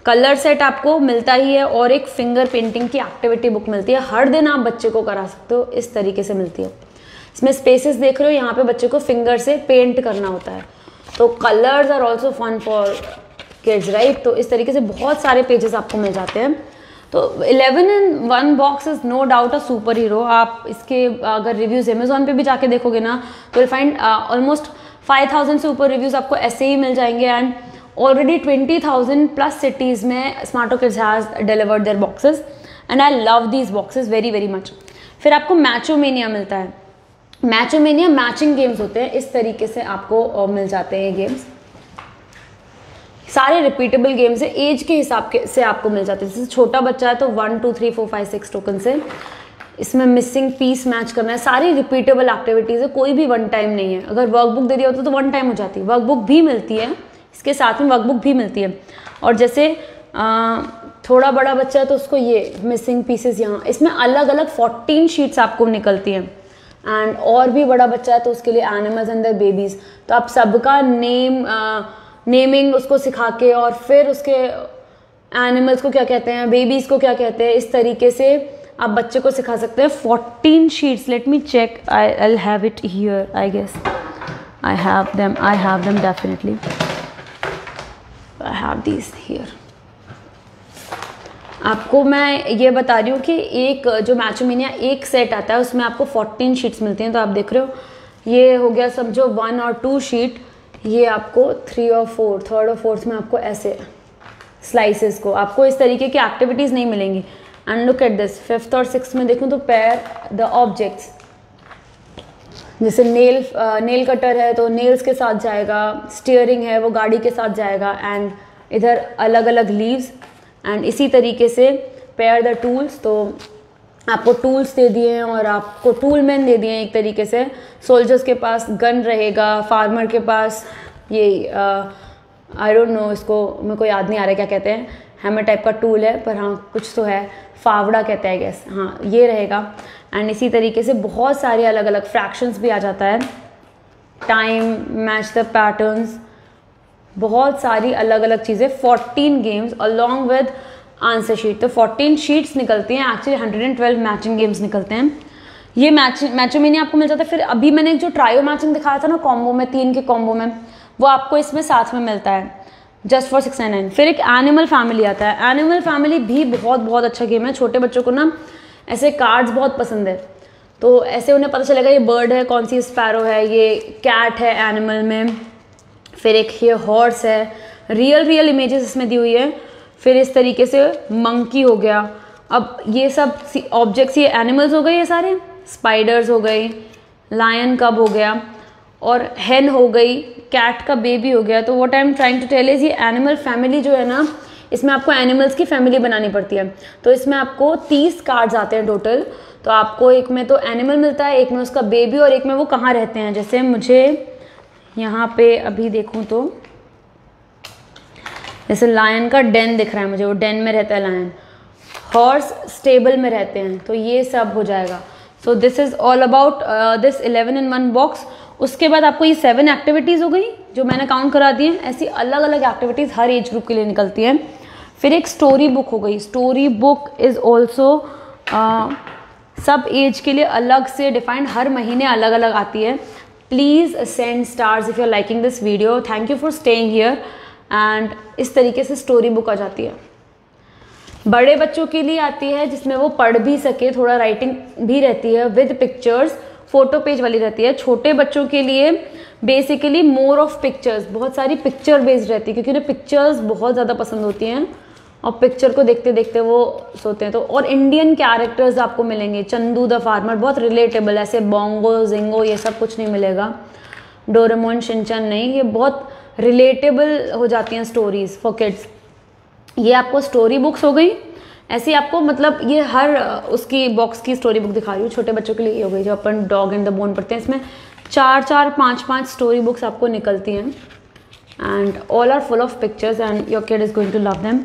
कलर सेट आपको मिलता ही है, और एक फिंगर पेंटिंग की एक्टिविटी बुक मिलती है। हर दिन आप बच्चे को करा सकते हो, इस तरीके से मिलती है। इसमें स्पेसेस देख रहे हो, यहाँ पे बच्चे को फिंगर से पेंट करना होता है। तो colours are also fun for kids, right. तो इस तरीके से बहुत सारे पेजेस आपको मिल जाते हैं। तो 11 in 1 box is no doubt a super hero. आप इसके अगर रिव्यूज़ अमेजोन पे भी जाके देखोगे ना, तो विल फाइंड ऑलमोस्ट 5000 से ऊपर रिव्यूज़ आपको ऐसे ही मिल जाएंगे। एंड ऑलरेडी 20,000 प्लस सिटीज़ में Smarto Kids has delivered their boxes, and I love these boxes very very much. फिर आपको मैचोमेनिया मिलता है। मैचोमेनिया मैचिंग गेम्स होते हैं, इस तरीके से आपको मिल जाते हैं ये गेम्स। सारे रिपीटेबल गेम्स है, एज के हिसाब से आपको मिल जाते हैं। जैसे छोटा बच्चा है तो 1, 2, 3, 4, 5, 6 टोकन से इसमें मिसिंग पीस मैच करना है। सारी रिपीटेबल एक्टिविटीज़ है, कोई भी वन टाइम नहीं है। अगर वर्कबुक दे दिया होता तो वन टाइम हो जाती है। वर्कबुक भी मिलती है, इसके साथ में वर्कबुक भी मिलती है। और जैसे थोड़ा बड़ा बच्चा है तो उसको ये मिसिंग पीसेस यहाँ, इसमें अलग अलग 14 शीट्स आपको निकलती हैं। एंड और भी बड़ा बच्चा है तो उसके लिए एनिमल्स एंड देयर बेबीज, तो आप सबका नेमिंग उसको सिखा के, और फिर उसके एनिमल्स को क्या कहते हैं, बेबीज को क्या कहते हैं, इस तरीके से आप बच्चे को सिखा सकते हैं। 14 sheets, let me check, I have it here, I guess I have them definitely, I have these here. आपको मैं ये बता रही हूँ कि एक जो मैचोमेनिया एक सेट आता है उसमें आपको 14 शीट्स मिलती हैं। तो आप देख रहे हो, ये हो गया समझो 1 और 2 शीट, ये आपको 3 और 4, थर्ड और फोर्थ में आपको ऐसे स्लाइसेस को, आपको इस तरीके की एक्टिविटीज़ नहीं मिलेंगी। And look at this, 5th और 6th में देखूँ तो पेयर द ऑब्जेक्ट्स, जैसे नेल कटर है तो नेल्स के साथ जाएगा, स्टीयरिंग है वो गाड़ी के साथ जाएगा, एंड इधर अलग अलग लीव्स, एंड इसी तरीके से पेयर द टूल्स। तो आपको टूल्स दे दिए हैं और आपको टूल मैन दे दिए हैं एक तरीके से। सोल्जर्स के पास गन रहेगा, फार्मर के पास ये आई डोंट नो, इसको मेरे को याद नहीं आ रहा क्या कहते हैं, हैमर टाइप का टूल है, पर हाँ कुछ तो है, फावड़ा कहते हैं गैस, हाँ ये रहेगा। एंड इसी तरीके से बहुत सारे अलग अलग फ्रैक्शंस भी आ जाता है, टाइम, मैच द पैटर्न्स, बहुत सारी अलग अलग चीज़ें, 14 games along with answer sheet. तो 14 शीट्स निकलती हैं, एक्चुअली 112 मैचिंग गेम्स निकलते हैं। ये मैचों में नहीं आपको मिल जाता। फिर अभी मैंने जो ट्रायो मैचिंग दिखाया था ना कॉम्बो में, 3 के कॉम्बो में, वो आपको इसमें साथ में मिलता है जस्ट फॉर 699। फिर एक एनिमल फैमिली आता है। एनिमल फैमिली भी बहुत बहुत अच्छा गेम है। छोटे बच्चों को ना ऐसे कार्ड्स बहुत पसंद है, तो ऐसे उन्हें पता चलेगा ये बर्ड है, कौन सी स्पैरो है, ये कैट है एनिमल में, फिर एक ये हॉर्स है, रियल इमेजेस इसमें दी हुई है। फिर इस तरीके से मंकी हो गया। अब ये सब ऑब्जेक्ट्स, ये एनिमल्स हो गए, ये सारे स्पाइडर्स हो गए, लायन कब हो गया, और हेन हो गई, कैट का बेबी हो गया। तो what I am trying to tell is, ये एनिमल फैमिली जो है ना, इसमें आपको एनिमल्स की फैमिली बनानी पड़ती है। तो इसमें आपको 30 कार्ड्स आते हैं टोटल। तो आपको एक में तो एनिमल मिलता है, एक में उसका बेबी, और एक में वो कहाँ रहते हैं। जैसे मुझे यहाँ पे अभी देखूँ तो जैसे लायन का डेन दिख रहा है मुझे, वो डेन में रहता है लायन। हॉर्स स्टेबल में रहते हैं, तो ये सब हो जाएगा। So this is all about this 11 in 1 box. उसके बाद आपको ये 7 एक्टिविटीज़ हो गई जो मैंने काउंट करा दी हैं। ऐसी अलग अलग एक्टिविटीज़ हर एज ग्रुप के लिए निकलती हैं। फिर एक स्टोरी बुक हो गई। स्टोरी बुक इज़ ऑल्सो सब एज के लिए अलग से डिफाइंड, हर महीने अलग अलग आती है। Please send stars if you are liking this video, thank you for staying here. And इस तरीके से स्टोरी बुक आ जाती है। बड़े बच्चों के लिए आती है जिसमें वो पढ़ भी सके, थोड़ा राइटिंग भी रहती है विद पिक्चर्स, फोटो पेज वाली रहती है। छोटे बच्चों के लिए बेसिकली मोर ऑफ पिक्चर्स, बहुत सारी पिक्चर बेस्ड रहती है, क्योंकि उन्हें पिक्चर्स बहुत ज़्यादा पसंद होती हैं और पिक्चर को देखते देखते वो सोते हैं। तो और इंडियन कैरेक्टर्स आपको मिलेंगे, चंदू द फार्मर, बहुत रिलेटेबल, ऐसे बोंगो जिंगो ये सब कुछ नहीं मिलेगा, डोरेमोन शिनचैन नहीं, ये बहुत रिलेटेबल हो जाती हैं स्टोरीज फॉर किड्स। ये आपको स्टोरी बुक्स हो गई। ऐसे आपको मतलब ये हर उसकी बॉक्स की स्टोरी बुक दिखा रही हूँ, छोटे बच्चों के लिए ये हो गई जो अपन डॉग एंड द बोन पढ़ते हैं। इसमें 4-4, 5-5 स्टोरी बुक्स आपको निकलती हैं and all are full of pictures and your kid is going to love them.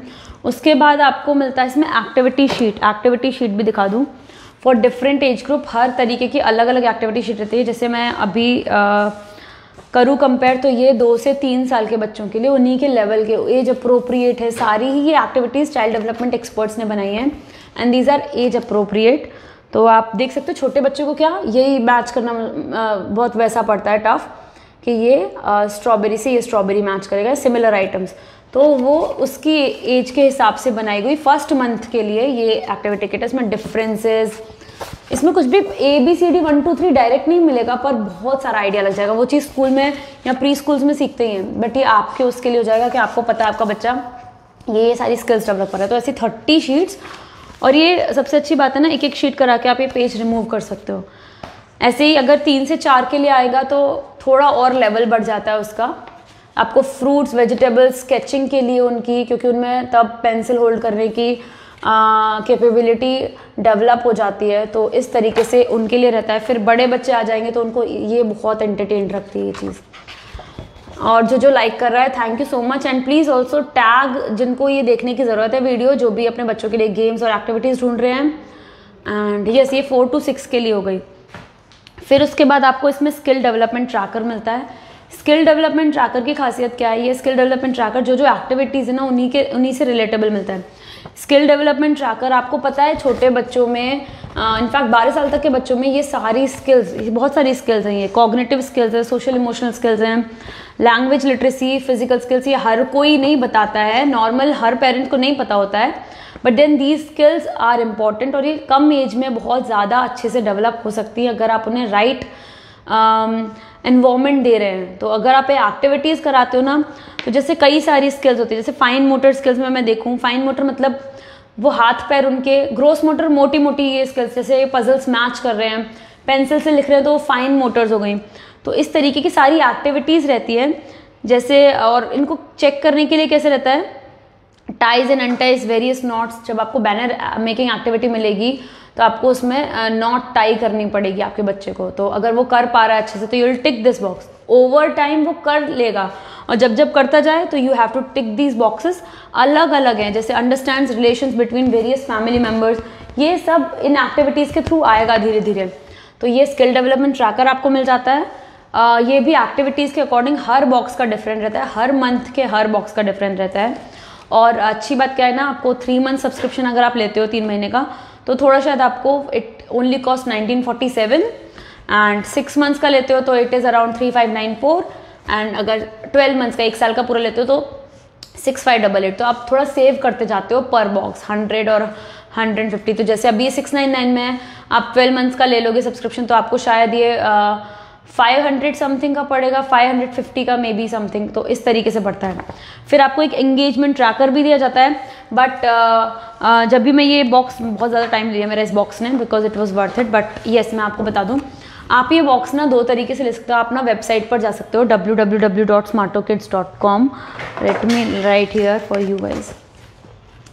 उसके बाद आपको मिलता है इसमें एक्टिविटी शीट। एक्टिविटी शीट भी दिखा दूँ फॉर डिफरेंट एज ग्रुप, हर तरीके की अलग अलग एक्टिविटी शीट रहती है। जैसे मैं अभी करूँ कंपेयर, तो ये 2 से 3 साल के बच्चों के लिए उन्हीं के लेवल के एज अप्रोप्रिएट है। सारी ही ये एक्टिविटीज़ चाइल्ड डेवलपमेंट एक्सपर्ट्स ने बनाई हैं and these are age appropriate. तो आप देख सकते हो छोटे बच्चों को क्या यही मैच करना बहुत वैसा पड़ता है टफ, कि ये स्ट्रॉबेरी से ये स्ट्रॉबेरी मैच करेगा, सिमिलर आइटम्स। तो वो उसकी एज के हिसाब से बनाई गई फर्स्ट मंथ के लिए ये एक्टिविटी किट। इसमें डिफरेंसेस, इसमें कुछ भी ABCD 1 2 3 डायरेक्ट नहीं मिलेगा, पर बहुत सारा आइडिया लग जाएगा। वो चीज़ स्कूल में या प्री स्कूल्स में सीखते ही हैं, बट ये आपके उसके लिए हो जाएगा कि आपको पता है आपका बच्चा ये सारी स्किल्स डेवलप कर रहा है। तो ऐसी 30 शीट्स, और ये सबसे अच्छी बात है ना, एक एक शीट करा के आप ये पेज रिमूव कर सकते हो। ऐसे ही अगर 3 से 4 के लिए आएगा तो थोड़ा और लेवल बढ़ जाता है उसका। आपको फ्रूट्स, वेजिटेबल्स, स्केचिंग के लिए उनकी, क्योंकि उनमें तब पेंसिल होल्ड करने की कैपेबिलिटी डेवलप हो जाती है, तो इस तरीके से उनके लिए रहता है। फिर बड़े बच्चे आ जाएंगे तो उनको ये बहुत एंटरटेन रखती है ये चीज़। और जो लाइक कर रहा है, thank you so much. And please also tag जिनको ये देखने की ज़रूरत है वीडियो, जो भी अपने बच्चों के लिए गेम्स और एक्टिविटीज़ ढूंढ रहे हैं। एंड यस, ये 4 to 6 के लिए हो गई। फिर उसके बाद आपको इसमें स्किल डेवलपमेंट ट्रैकर मिलता है। स्किल डेवलपमेंट ट्रैकर की खासियत क्या है, ये स्किल डेवलपमेंट ट्रैकर जो एक्टिविटीज़ है ना उन्हीं से रिलेटेबल मिलता है। स्किल डेवलपमेंट ट्रैकर आपको पता है छोटे बच्चों में, इनफैक्ट 12 साल तक के बच्चों में ये सारी स्किल्स, बहुत सारी स्किल्स हैं। ये कॉग्निटिव स्किल्स है, सोशल इमोशनल स्किल्स हैं, लैंग्वेज लिटरेसी, फिजिकल स्किल्स, ये हर कोई नहीं बताता है, नॉर्मल हर पेरेंट्स को नहीं पता होता है, but then these skills are important. और ये कम एज में बहुत ज़्यादा अच्छे से डेवलप हो सकती है अगर आप उन्हें राइट एनवायरनमेंट दे रहे हैं। तो अगर आप एक्टिविटीज़ कराते हो ना, तो जैसे कई सारी स्किल्स होती है। जैसे फाइन मोटर स्किल्स में मैं देखूँ, फाइन मोटर मतलब वो हाथ पैर उनके, ग्रोस मोटर मोटी मोटी ये स्किल्स, जैसे पजल्स मैच कर रहे हैं, पेंसिल से लिख रहे हैं, तो फाइन मोटर्स हो गई। तो इस तरीके की सारी एक्टिविटीज़ रहती है जैसे। और इनको चेक करने के लिए कैसे रहता है, टाइज एंड अनटाइज वेरियस नॉट्स। जब आपको बैनर मेकिंग एक्टिविटी मिलेगी तो आपको उसमें नॉट टाई करनी पड़ेगी आपके बच्चे को। तो अगर वो कर पा रहा है अच्छे से तो you will tick this box. Over time वो कर लेगा, और जब जब करता जाए तो you have to tick these boxes. अलग अलग हैं, जैसे understands relations between various family members, ये सब इन एक्टिविटीज़ के थ्रू आएगा धीरे धीरे। तो ये स्किल डेवलपमेंट ट्रैकर आपको मिल जाता है। ये भी एक्टिविटीज़ के अकॉर्डिंग हर बॉक्स का डिफरेंट रहता है, हर मंथ के हर बॉक्स का डिफरेंट रहता है। और अच्छी बात क्या है ना, आपको 3 मंथ सब्सक्रिप्शन अगर आप लेते हो 3 महीने का, तो थोड़ा शायद आपको it only cost 1947, and 6 months का लेते हो तो इट इज़ अराउंड 3594, एंड अगर 12 मंथ्स का 1 साल का पूरा लेते हो तो 6588। तो आप थोड़ा सेव करते जाते हो पर बॉक्स 100 और 150। तो जैसे अभी ये 699 में है, आप 12 मंथ्स का ले लोगे सब्सक्रिप्शन तो आपको शायद ये 500 समथिंग का पड़ेगा, 550 का मे बी समथिंग। तो इस तरीके से बढ़ता है। फिर आपको एक एंगेजमेंट ट्रैकर भी दिया जाता है, बट जब भी मैं ये बॉक्स, बहुत ज़्यादा टाइम लिया मेरा इस बॉक्स ने because it was worth it, but yes मैं आपको बता दूँ, आप ये बॉक्स ना 2 तरीके से ले सकते हो। आप ना वेबसाइट पर जा सकते हो www.smartokids.com। Let me write here for you guys,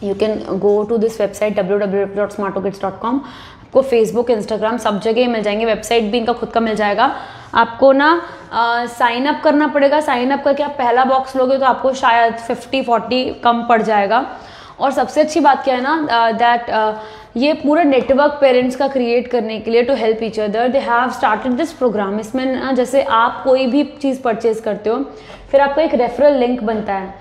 you can go to this website www.smartokids.com। आपको फेसबुक, इंस्टाग्राम सब जगह मिल जाएंगे, वेबसाइट भी इनका खुद का मिल जाएगा। आपको ना साइन अप करना पड़ेगा। साइन अप करके आप पहला बॉक्स लोगे तो आपको शायद 50-40 कम पड़ जाएगा। और सबसे अच्छी बात क्या है ना, दैट ये पूरा नेटवर्क पेरेंट्स का क्रिएट करने के लिए, to help each other, they have started this program. इसमें ना जैसे आप कोई भी चीज़ परचेज करते हो, फिर आपको एक रेफरल लिंक बनता है।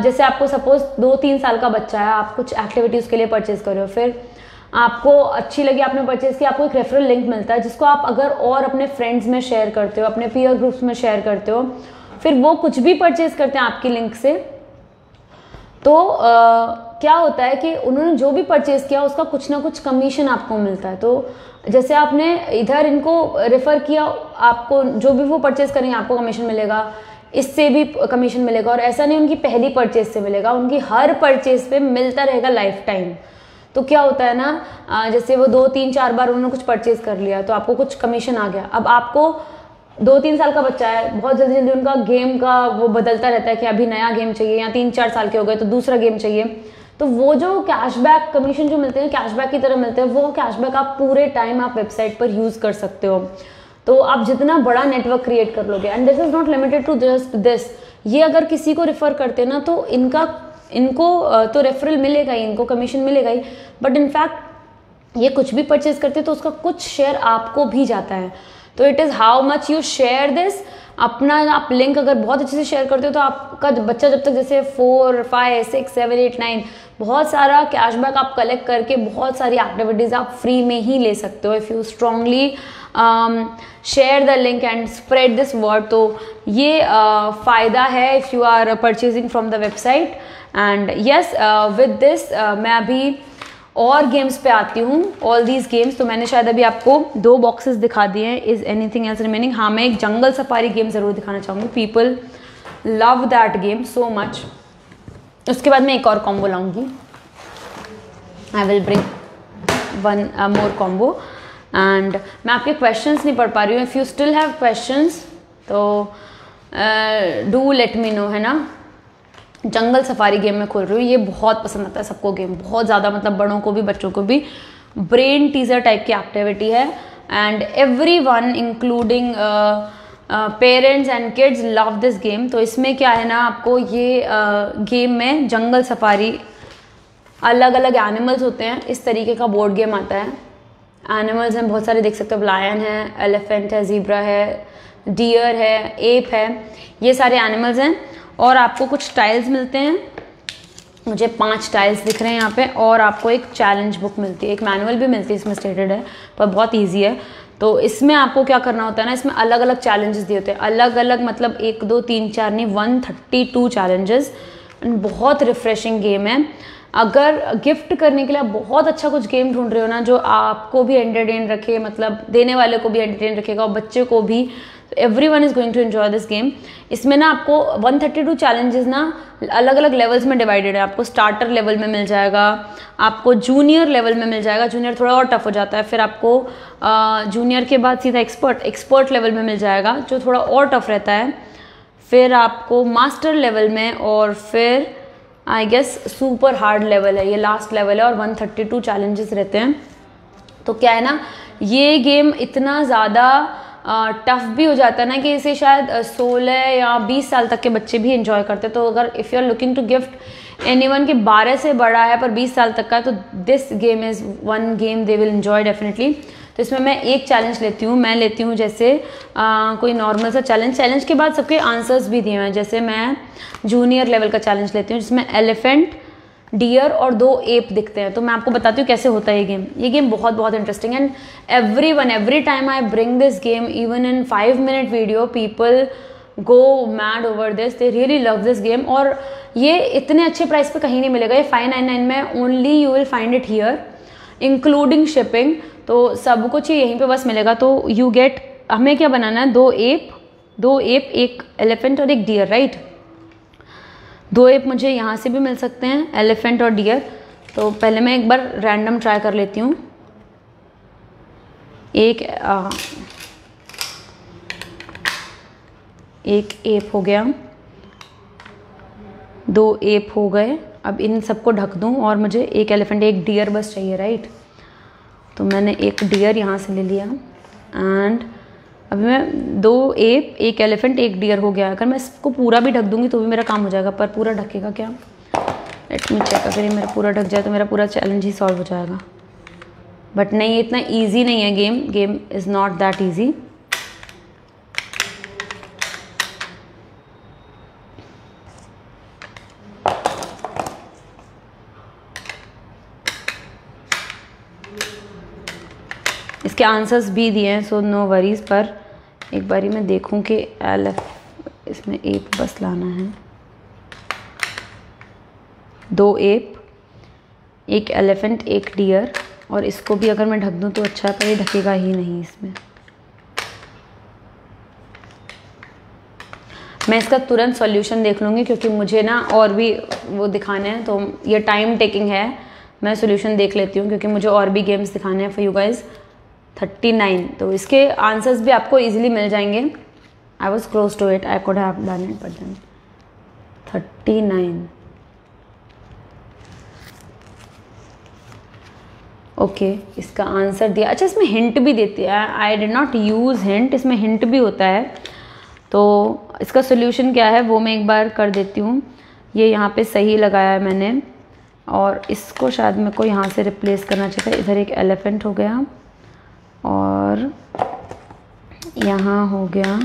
जैसे आपको सपोज 2-3 साल का बच्चा है, आप कुछ एक्टिविटी उसके लिए परचेज कर रहे हो, फिर आपको अच्छी लगी, आपने परचेज किया, आपको एक रेफरल लिंक मिलता है जिसको आप अगर और अपने फ्रेंड्स में शेयर करते हो, अपने पीयर ग्रुप्स में शेयर करते हो, फिर वो कुछ भी परचेज करते हैं आपकी लिंक से, तो क्या होता है कि उन्होंने जो भी परचेज किया उसका कुछ ना कुछ कमीशन आपको मिलता है। तो जैसे आपने इधर इनको रेफर किया, आपको जो भी वो परचेज करेंगे आपको कमीशन मिलेगा, इससे भी कमीशन मिलेगा। और ऐसा नहीं उनकी पहली परचेज से मिलेगा, उनकी हर परचेज पे मिलता रहेगा लाइफ टाइम। तो क्या होता है ना, जैसे वो 2-3-4 बार उन्होंने कुछ परचेज कर लिया तो आपको कुछ कमीशन आ गया। अब आपको 2-3 साल का बच्चा है, बहुत जल्दी जल्दी उनका गेम का वो बदलता रहता है कि अभी नया गेम चाहिए, या 3-4 साल के हो गए तो दूसरा गेम चाहिए। तो वो जो कैशबैक कमीशन जो मिलते हैं, कैशबैक की तरह मिलते हैं, वो कैशबैक आप पूरे टाइम आप वेबसाइट पर यूज़ कर सकते हो। तो आप जितना बड़ा नेटवर्क क्रिएट कर लोगे, and this is not limited to just this, ये अगर किसी को रेफर करते हैं ना तो इनको तो रेफरल मिलेगा ही, इनको कमीशन मिलेगा ही, बट इनफैक्ट ये कुछ भी परचेज करते हैं तो उसका कुछ शेयर आपको भी जाता है। तो it is how much you share this. अपना आप लिंक अगर बहुत अच्छे से शेयर करते हो तो आपका बच्चा जब तक जैसे 4, 5, 6, 7, 8, 9 बहुत सारा कैशबैक आप कलेक्ट करके बहुत सारी एक्टिविटीज़ आप फ्री में ही ले सकते हो, if you strongly share the link and spread this word. तो ये फ़ायदा है if you are purchasing from the website. And yes, with this मैं अभी और गेम्स पे आती हूँ, ऑल दीज गेम्स। तो मैंने शायद अभी आपको 2 बॉक्सेस दिखा दिए हैं। Is anything else remaining? हाँ, मैं एक जंगल सफारी गेम ज़रूर दिखाना चाहूँगी। People love that game so much. उसके बाद मैं एक और कॉम्बो लाऊंगी। I will bring one more combo. And मैं आपके क्वेश्चंस नहीं पढ़ पा रही हूँ। If you still have questions तो डू लेट मी नो, है ना। जंगल सफारी गेम में खोल रही हूँ, ये बहुत पसंद आता है सबको गेम, बहुत ज़्यादा, मतलब बड़ों को भी बच्चों को भी। ब्रेन टीजर टाइप की एक्टिविटी है and everyone including parents and kids love this game. तो इसमें क्या है ना, आपको ये गेम में जंगल सफारी, अलग अलग एनिमल्स होते हैं, इस तरीके का बोर्ड गेम आता है। एनिमल्स हैं बहुत सारे, देख सकते हो, लायन है, एलिफेंट है, ज़ीब्रा है, डियर है, एप है, ये सारे एनिमल्स हैं। और आपको कुछ टाइल्स मिलते हैं, मुझे 5 टाइल्स दिख रहे हैं यहाँ पे, और आपको एक चैलेंज बुक मिलती है, एक मैनुअल भी मिलती है, इसमें स्टेटेड है, पर बहुत ईजी है। तो इसमें आपको क्या करना होता है ना, इसमें अलग अलग चैलेंजेस दिए होते हैं, अलग अलग, मतलब 1, 2, 3, 4 नहीं, 132 चैलेंजेस। बहुत रिफ्रेशिंग गेम है। अगर गिफ्ट करने के लिए आप बहुत अच्छा कुछ गेम ढूंढ रहे हो ना, जो आपको भी एंटरटेन रखे, मतलब देने वाले को भी एंटरटेन रखेगा और बच्चे को भी, everyone is going to enjoy this game. इसमें ना आपको 132 चैलेंजेस ना अलग अलग लेवल्स में डिवाइडेड है। आपको स्टार्टर लेवल में मिल जाएगा, आपको जूनियर लेवल में मिल जाएगा, जूनियर थोड़ा और टफ हो जाता है, फिर आपको जूनियर के बाद सीधा एक्सपर्ट लेवल में मिल जाएगा, जो थोड़ा और टफ रहता है, फिर आपको मास्टर लेवल में, और फिर I guess super hard level है, ये लास्ट लेवल है, और 132 चैलेंजेस रहते हैं। तो क्या है ना, ये गेम इतना ज़्यादा टफ भी हो जाता है ना कि इसे शायद 16 या 20 साल तक के बच्चे भी एंजॉय करते हैं। तो अगर if you are looking to gift anyone के 12 से बड़ा है पर 20 साल तक का, तो this game is one game they will enjoy definitely. तो इसमें मैं एक चैलेंज लेती हूँ, मैं लेती हूँ जैसे कोई नॉर्मल सा चैलेंज के बाद सबके आंसर्स भी दिए हुए हैं। जैसे मैं जूनियर लेवल का चैलेंज लेती हूँ जिसमें एलिफेंट, डियर और 2 एप दिखते हैं। तो मैं आपको बताती हूँ कैसे होता है ये गेम। ये गेम बहुत बहुत interesting and every time I bring this game even in 5 minute video people go mad over this, they really love this game. और ये इतने अच्छे प्राइस पे कहीं नहीं मिलेगा, ये 599 में only you will find it here including shipping. तो सब कुछ ही यहीं पे बस मिलेगा। तो यू गेट, हमें क्या बनाना है, 2 एप, एक एलिफेंट और एक डियर, राइट। 2 एप मुझे यहाँ से भी मिल सकते हैं, एलिफेंट और डियर। तो पहले मैं एक बार रैंडम ट्राई कर लेती हूँ। एक एप हो गया, 2 एप हो गए। अब इन सबको ढक दूँ और मुझे एक एलिफेंट एक डियर बस चाहिए, राइट। तो मैंने एक डियर यहाँ से ले लिया एंड अभी मैं 2 एप, एक एलिफेंट, एक डियर हो गया। अगर मैं इसको पूरा भी ढक दूंगी तो भी मेरा काम हो जाएगा, पर पूरा ढकेगा क्या, लेट मी चेक। अगर ये मेरा पूरा ढक जाए तो मेरा पूरा चैलेंज ही सॉल्व हो जाएगा। बट नहीं, इतना ईजी नहीं है game is not that easy. इसके आंसर्स भी दिए हैं, सो नो वरीज। पर एक बारी मैं देखूं कि इसमें एप बस लाना है, 2 एप, एक एलिफेंट, एक डियर। और इसको भी अगर मैं ढक दूं तो अच्छा है, पर ये ढकेगा ही नहीं इसमें। मैं इसका तुरंत सॉल्यूशन देख लूँगी क्योंकि मुझे ना और भी वो दिखाने हैं, तो ये टाइम टेकिंग है। मैं सॉल्यूशन देख लेती हूँ क्योंकि मुझे और भी गेम्स दिखाने हैं फॉर यू गाइज। 39, तो इसके आंसर्स भी आपको इजीली मिल जाएंगे। I was close to it, I could have done it, but then 39। Okay, इसका आंसर दिया। अच्छा, इसमें हिंट भी देती है, I did not use hint, इसमें हिंट भी होता है। तो इसका सोल्यूशन क्या है वो मैं एक बार कर देती हूँ। ये यहाँ पे सही लगाया है मैंने, और इसको शायद मेरे को यहाँ से रिप्लेस करना चाहिए था। इधर एक एलिफेंट हो गया और यहाँ हो गया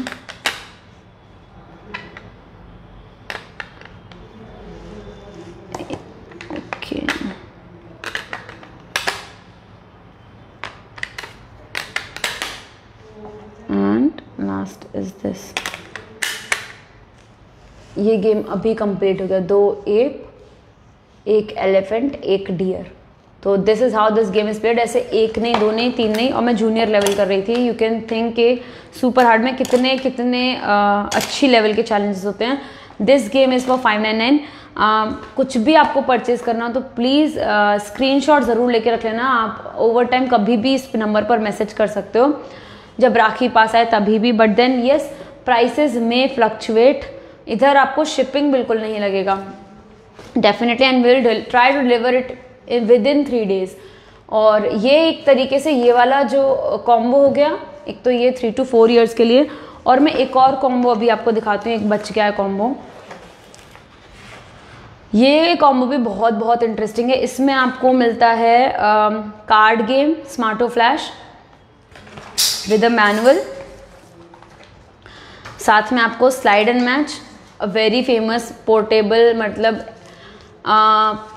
okay. And last is this. ये गेम अभी कंप्लीट हो गया, 2 एप, एक एलिफेंट, एक डियर। तो this is how this game is played. ऐसे 1 नहीं, 2 नहीं, 3 नहीं, और मैं जूनियर लेवल कर रही थी। यू कैन थिंक के सुपर हार्ड में कितने अच्छी लेवल के चैलेंजेस होते हैं। This game is for 599। कुछ भी आपको परचेज करना हो तो प्लीज़ स्क्रीनशॉट ज़रूर लेके रख लेना। आप ओवर टाइम कभी भी इस नंबर पर मैसेज कर सकते हो, जब राखी पास आए तभी भी। बट देन येस, प्राइसेस में फ्लक्चुएट। इधर आपको शिपिंग बिल्कुल नहीं लगेगा definitely, and will try to deliver it within 3 days। और ये एक तरीके से ये वाला जो कॉम्बो हो गया, एक तो ये 3 to 4 years के लिए, और मैं एक और कॉम्बो अभी आपको दिखाती हूँ, एक बच गया है कॉम्बो। ये कॉम्बो भी बहुत बहुत इंटरेस्टिंग है। इसमें आपको मिलता है card game Smarto flash with a manual, साथ में आपको slide and match, a very famous portable, मतलब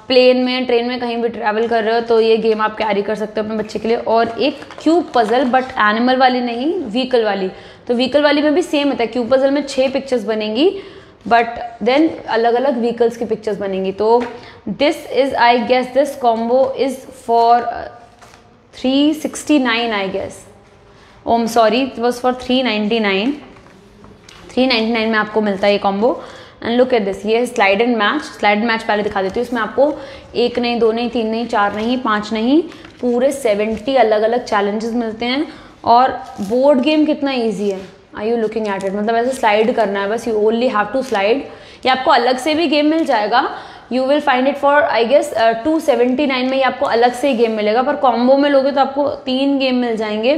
प्लेन में, ट्रेन में, कहीं भी ट्रैवल कर रहे हो तो ये गेम आप कैरी कर सकते हो अपने बच्चे के लिए। और एक क्यूब पजल, बट एनिमल वाली नहीं, व्हीकल वाली। तो व्हीकल वाली में भी सेम होता है, क्यूब पजल में 6 पिक्चर्स बनेंगी, बट देन अलग अलग व्हीकल्स की पिक्चर्स बनेंगी। तो this is, I guess this combo is for 369 I guess. Um sorry, it was for 399। 399 में आपको मिलता है ये कॉम्बो। एंड लुक एट दिस, ये slide and match. Slide and match पहले दिखा देती हूँ। इसमें आपको 1 नहीं, 2 नहीं, 3 नहीं, 4 नहीं, 5 नहीं, पूरे 70 अलग अलग चैलेंजेस मिलते हैं। और बोर्ड गेम कितना ईजी है, I you looking at it. मतलब ऐसे स्लाइड करना है बस, you only have to slide. या आपको अलग से भी गेम मिल जाएगा, you will find it for I guess 279 में ही आपको अलग से गेम मिलेगा, पर कॉम्बो में लोगे तो आपको 3 गेम मिल जाएंगे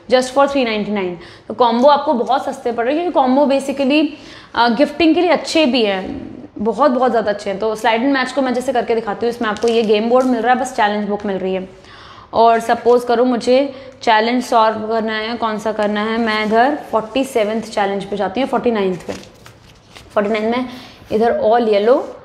जस्ट फॉर 399। तो कॉम्बो आपको बहुत सस्ते पड़ रहे हैं, क्योंकि कॉम्बो बेसिकली गिफ्टिंग के लिए अच्छे भी हैं, बहुत बहुत ज़्यादा अच्छे हैं। तो स्लाइड एंड मैच को मैं जैसे करके दिखाती हूँ, इसमें आपको ये गेम बोर्ड मिल रहा है, बस चैलेंज बुक मिल रही है। और सपोज करो मुझे चैलेंज सॉल्व करना है, कौन सा करना है, मैं इधर 47th चैलेंज पे जाती हूँ, 49th पे। 49 में इधर ऑल येलो,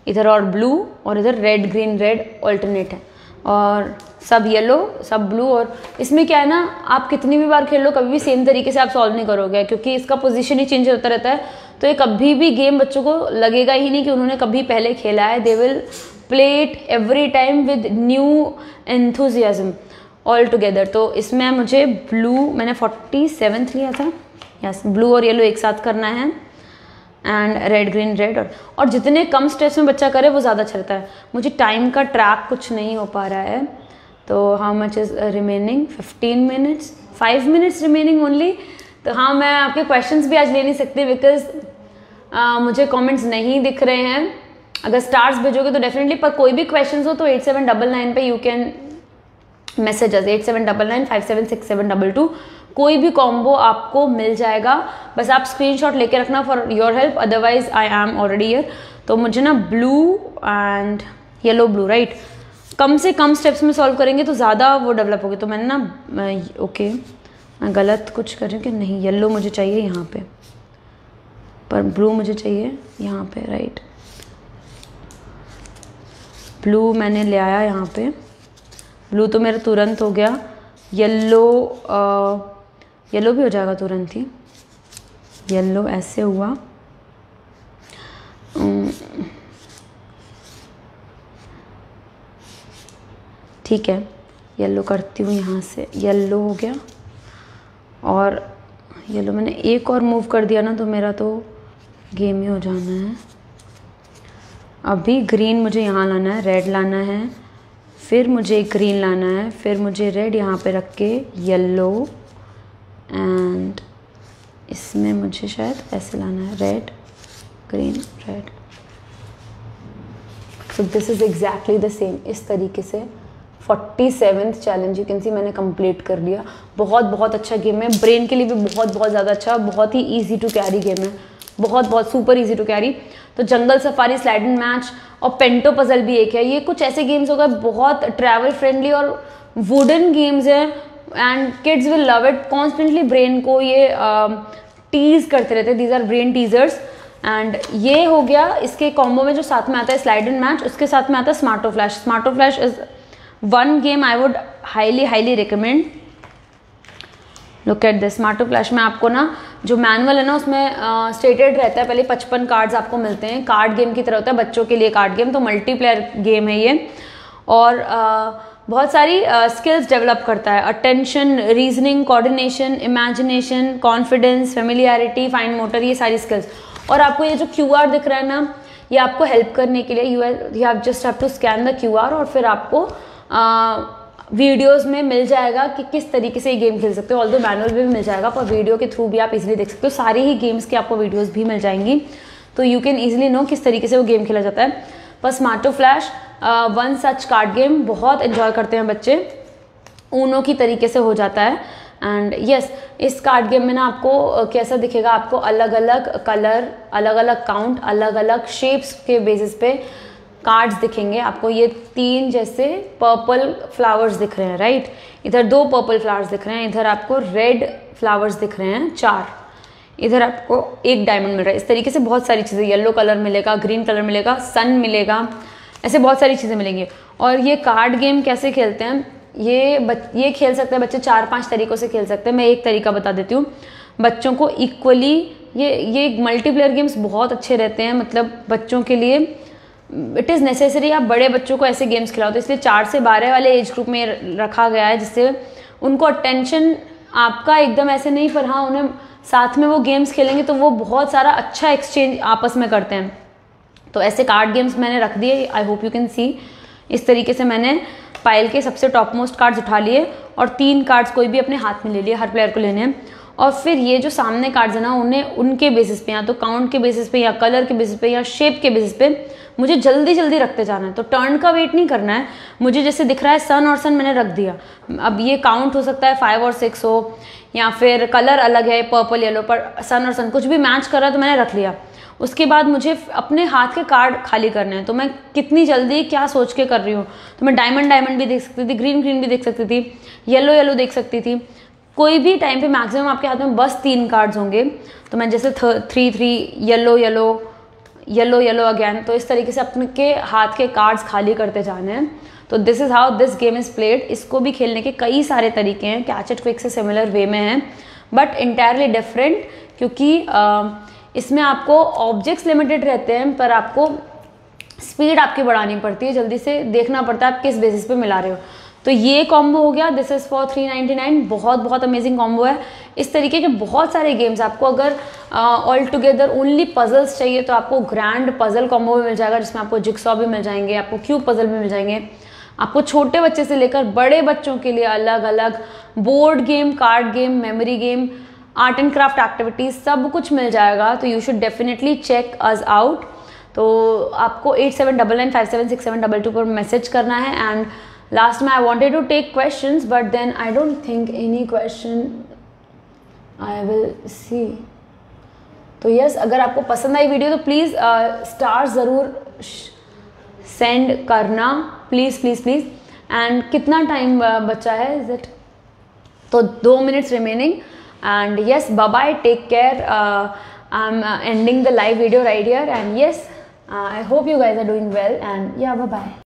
इधर और ब्लू, और इधर रेड ग्रीन रेड ऑल्टरनेट है, और सब येलो सब ब्लू। और इसमें क्या है ना, आप कितनी भी बार खेल लो कभी भी सेम तरीके से आप सॉल्व नहीं करोगे, क्योंकि इसका पोजीशन ही चेंज होता रहता है। तो ये कभी भी गेम बच्चों को लगेगा ही नहीं कि उन्होंने कभी पहले खेला है। They will play it every time with new enthusiasm all together. तो इसमें मुझे ब्लू, मैंने 47th लिया था, यस, ब्लू और येलो एक साथ करना है, एंड रेड ग्रीन रेड। और जितने कम स्टेप्स में बच्चा करे वो ज़्यादा अच्छा रहता है। मुझे टाइम का ट्रैक कुछ नहीं हो पा रहा है, तो how much is remaining, 15 minutes, 5 minutes remaining only. तो हाँ, मैं आपके क्वेश्चंस भी आज ले नहीं सकती, बिकॉज मुझे कमेंट्स नहीं दिख रहे हैं। अगर स्टार्स भेजोगे तो डेफिनेटली, पर कोई भी क्वेश्चंस हो तो 8799 पे यू कैन मैसेज अस, 8799576722। कोई भी कॉम्बो आपको मिल जाएगा, बस आप स्क्रीनशॉट लेके रखना for your help, otherwise I am already here. तो मुझे ना blue and yellow blue, right, कम से कम स्टेप्स में सॉल्व करेंगे तो ज़्यादा वो डेवलप होगी। तो मैंने ना ओके, मैं गलत कुछ कर रही हूँ कि नहीं, येलो मुझे चाहिए यहाँ पे, पर ब्लू मुझे चाहिए यहाँ पे, राइट। ब्लू मैंने ले आया यहाँ पे, ब्लू तो मेरा तुरंत हो गया। येलो येलो भी हो जाएगा तुरंत ही, येलो ऐसे हुआ। ठीक है, येलो करती हूँ यहाँ से, येलो हो गया। और येलो मैंने एक और मूव कर दिया ना तो मेरा तो गेम ही हो जाना है। अभी ग्रीन मुझे यहाँ लाना है, रेड लाना है, फिर मुझे ग्रीन लाना है, फिर मुझे रेड यहाँ पे रख के येलो, एंड इसमें मुझे शायद ऐसे लाना है, red green red. So this is exactly the same, इस तरीके से 47th चैलेंज यू कैन सी मैंने कंप्लीट कर लिया। बहुत बहुत अच्छा गेम है, ब्रेन के लिए भी बहुत बहुत ज़्यादा अच्छा, बहुत ही ईजी टू कैरी गेम है, बहुत बहुत सुपर ईजी टू कैरी। तो जंगल सफारी, स्लाइड एंड मैच और पेंटो पजल भी एक है। ये कुछ ऐसे गेम्स हो गए बहुत ट्रैवल फ्रेंडली और वुडन गेम्स हैं, and kids will love it. Constantly brain को ये टीज करते रहते हैं, these our brain teasers. And ये हो गया इसके कॉम्बो में जो साथ में आता है स्लाइड एंड मैच, उसके साथ में आता है Smarto flash. Smarto flash is one game I would highly recommend. Look at this Smarto flash में आपको ना जो मैनुअल है ना उसमें स्टेटेड रहता है, पहले 55 कार्ड्स आपको मिलते हैं, कार्ड गेम की तरह होता है बच्चों के लिए कार्ड गेम। तो मल्टीप्लेयर गेम है ये, और बहुत सारी स्किल्स डेवलप करता है, attention, reasoning, coordination, imagination, confidence, familiarity, fine motor, ये सारी स्किल्स। और आपको ये जो QR दिख रहा है ना, ये आपको हेल्प करने के लिए you have just have to scan the QR, और फिर आपको वीडियोस में मिल जाएगा कि किस तरीके से ये गेम खेल सकते हो। ऑल्दो मैनुअल भी मिल जाएगा, पर वीडियो के थ्रू भी आप इजीली देख सकते हो। सारी ही गेम्स की आपको वीडियोस भी मिल जाएंगी, तो यू कैन इजीली नो किस तरीके से वो गेम खेला जाता है। पर Smarto flash one such card game बहुत एंजॉय करते हैं बच्चे, ऊनो की तरीके से हो जाता है। एंड यस, इस कार्ड गेम में ना आपको कैसा दिखेगा, आपको अलग अलग कलर, अलग अलग काउंट, अलग अलग शेप्स के बेसिस पे कार्ड्स दिखेंगे आपको। ये 3 जैसे पर्पल फ्लावर्स दिख रहे हैं, राइट, इधर 2 पर्पल फ्लावर्स दिख रहे हैं, इधर आपको रेड फ्लावर्स दिख रहे हैं 4, इधर आपको 1 डायमंड मिल रहा है। इस तरीके से बहुत सारी चीज़ें, येलो कलर मिलेगा, ग्रीन कलर मिलेगा, सन मिलेगा, ऐसे बहुत सारी चीज़ें मिलेंगी। और ये कार्ड गेम कैसे खेलते हैं, ये खेल सकते हैं बच्चे 4-5 तरीक़ों से खेल सकते हैं। मैं एक तरीका बता देती हूँ बच्चों को इक्वली। ये मल्टीप्लेयर गेम्स बहुत अच्छे रहते हैं, मतलब बच्चों के लिए इट इज़ नेसेसरी आप बड़े बच्चों को ऐसे गेम्स खिलाओ। तो इसलिए 4 से 12 वाले एज ग्रुप में रखा गया है, जिससे उनको अटेंशन आपका एकदम ऐसे नहीं, पर हाँ उन्हें साथ में वो गेम्स खेलेंगे तो वो बहुत सारा अच्छा एक्सचेंज आपस में करते हैं। तो ऐसे कार्ड गेम्स मैंने रख दिए, आई होप यू कैन सी। इस तरीके से मैंने पाइल के सबसे टॉप मोस्ट कार्ड्स उठा लिए और 3 कार्ड्स कोई भी अपने हाथ में ले लिए, हर प्लेयर को लेने हैं। और फिर ये जो सामने कार्ड्स है ना, उन्हें उनके बेसिस पे, या तो काउंट के बेसिस पे, या कलर के बेसिस पे, या शेप के बेसिस पे मुझे जल्दी जल्दी रखते जाना है। तो टर्न का वेट नहीं करना है मुझे। जैसे दिख रहा है सन और सन मैंने रख दिया, अब ये काउंट हो सकता है 5 और 6 हो, या फिर कलर अलग है पर्पल येलो, पर सन और सन कुछ भी मैच कर रहा है तो मैंने रख लिया। उसके बाद मुझे अपने हाथ के कार्ड खाली करने हैं। तो मैं कितनी जल्दी क्या सोच के कर रही हूँ, तो मैं डायमंड डायमंड भी देख सकती थी, ग्रीन ग्रीन भी देख सकती थी, येलो येलो देख सकती थी। कोई भी टाइम पे मैक्सिमम आपके हाथ में बस 3 कार्ड्स होंगे। तो मैं जैसे 3 yellow yellow yellow yellow again, तो इस तरीके से अपने के हाथ के कार्ड्स खाली करते जाने हैं। तो this is how this game is played. इसको भी खेलने के कई सारे तरीके हैं, कैच इट क्विक से सिमिलर वे में हैं, बट इंटायरली डिफरेंट, क्योंकि इसमें आपको ऑब्जेक्ट्स लिमिटेड रहते हैं, पर आपको स्पीड आपकी बढ़ानी पड़ती है, जल्दी से देखना पड़ता है आप किस बेसिस पे मिला रहे हो। तो ये कॉम्बो हो गया, दिस इज़ फॉर 399, बहुत बहुत अमेजिंग कॉम्बो है। इस तरीके के बहुत सारे गेम्स आपको, अगर ऑल टुगेदर ओनली पजल्स चाहिए तो आपको ग्रैंड पजल कॉम्बो भी मिल जाएगा, जिसमें आपको जिक्सॉ भी मिल जाएंगे, आपको क्यूब पजल भी मिल जाएंगे, आपको छोटे बच्चे से लेकर बड़े बच्चों के लिए अलग अलग board game, card game, memory game, art and craft activities, सब कुछ मिल जाएगा। तो you should definitely check us out. तो आपको 8799576722 पर मैसेज करना है। एंड लास्ट में I wanted to take questions, but then I don't think any question I will see. तो यस, अगर आपको पसंद आई वीडियो तो प्लीज़ स्टार ज़रूर सेंड करना, प्लीज़ प्लीज़ प्लीज़। एंड कितना टाइम बचा है, इज इट? तो 2 minutes remaining. And yes, bye bye, take care. I'm ending the live video right here, and yes, I hope you guys are doing well, and yeah, bye bye.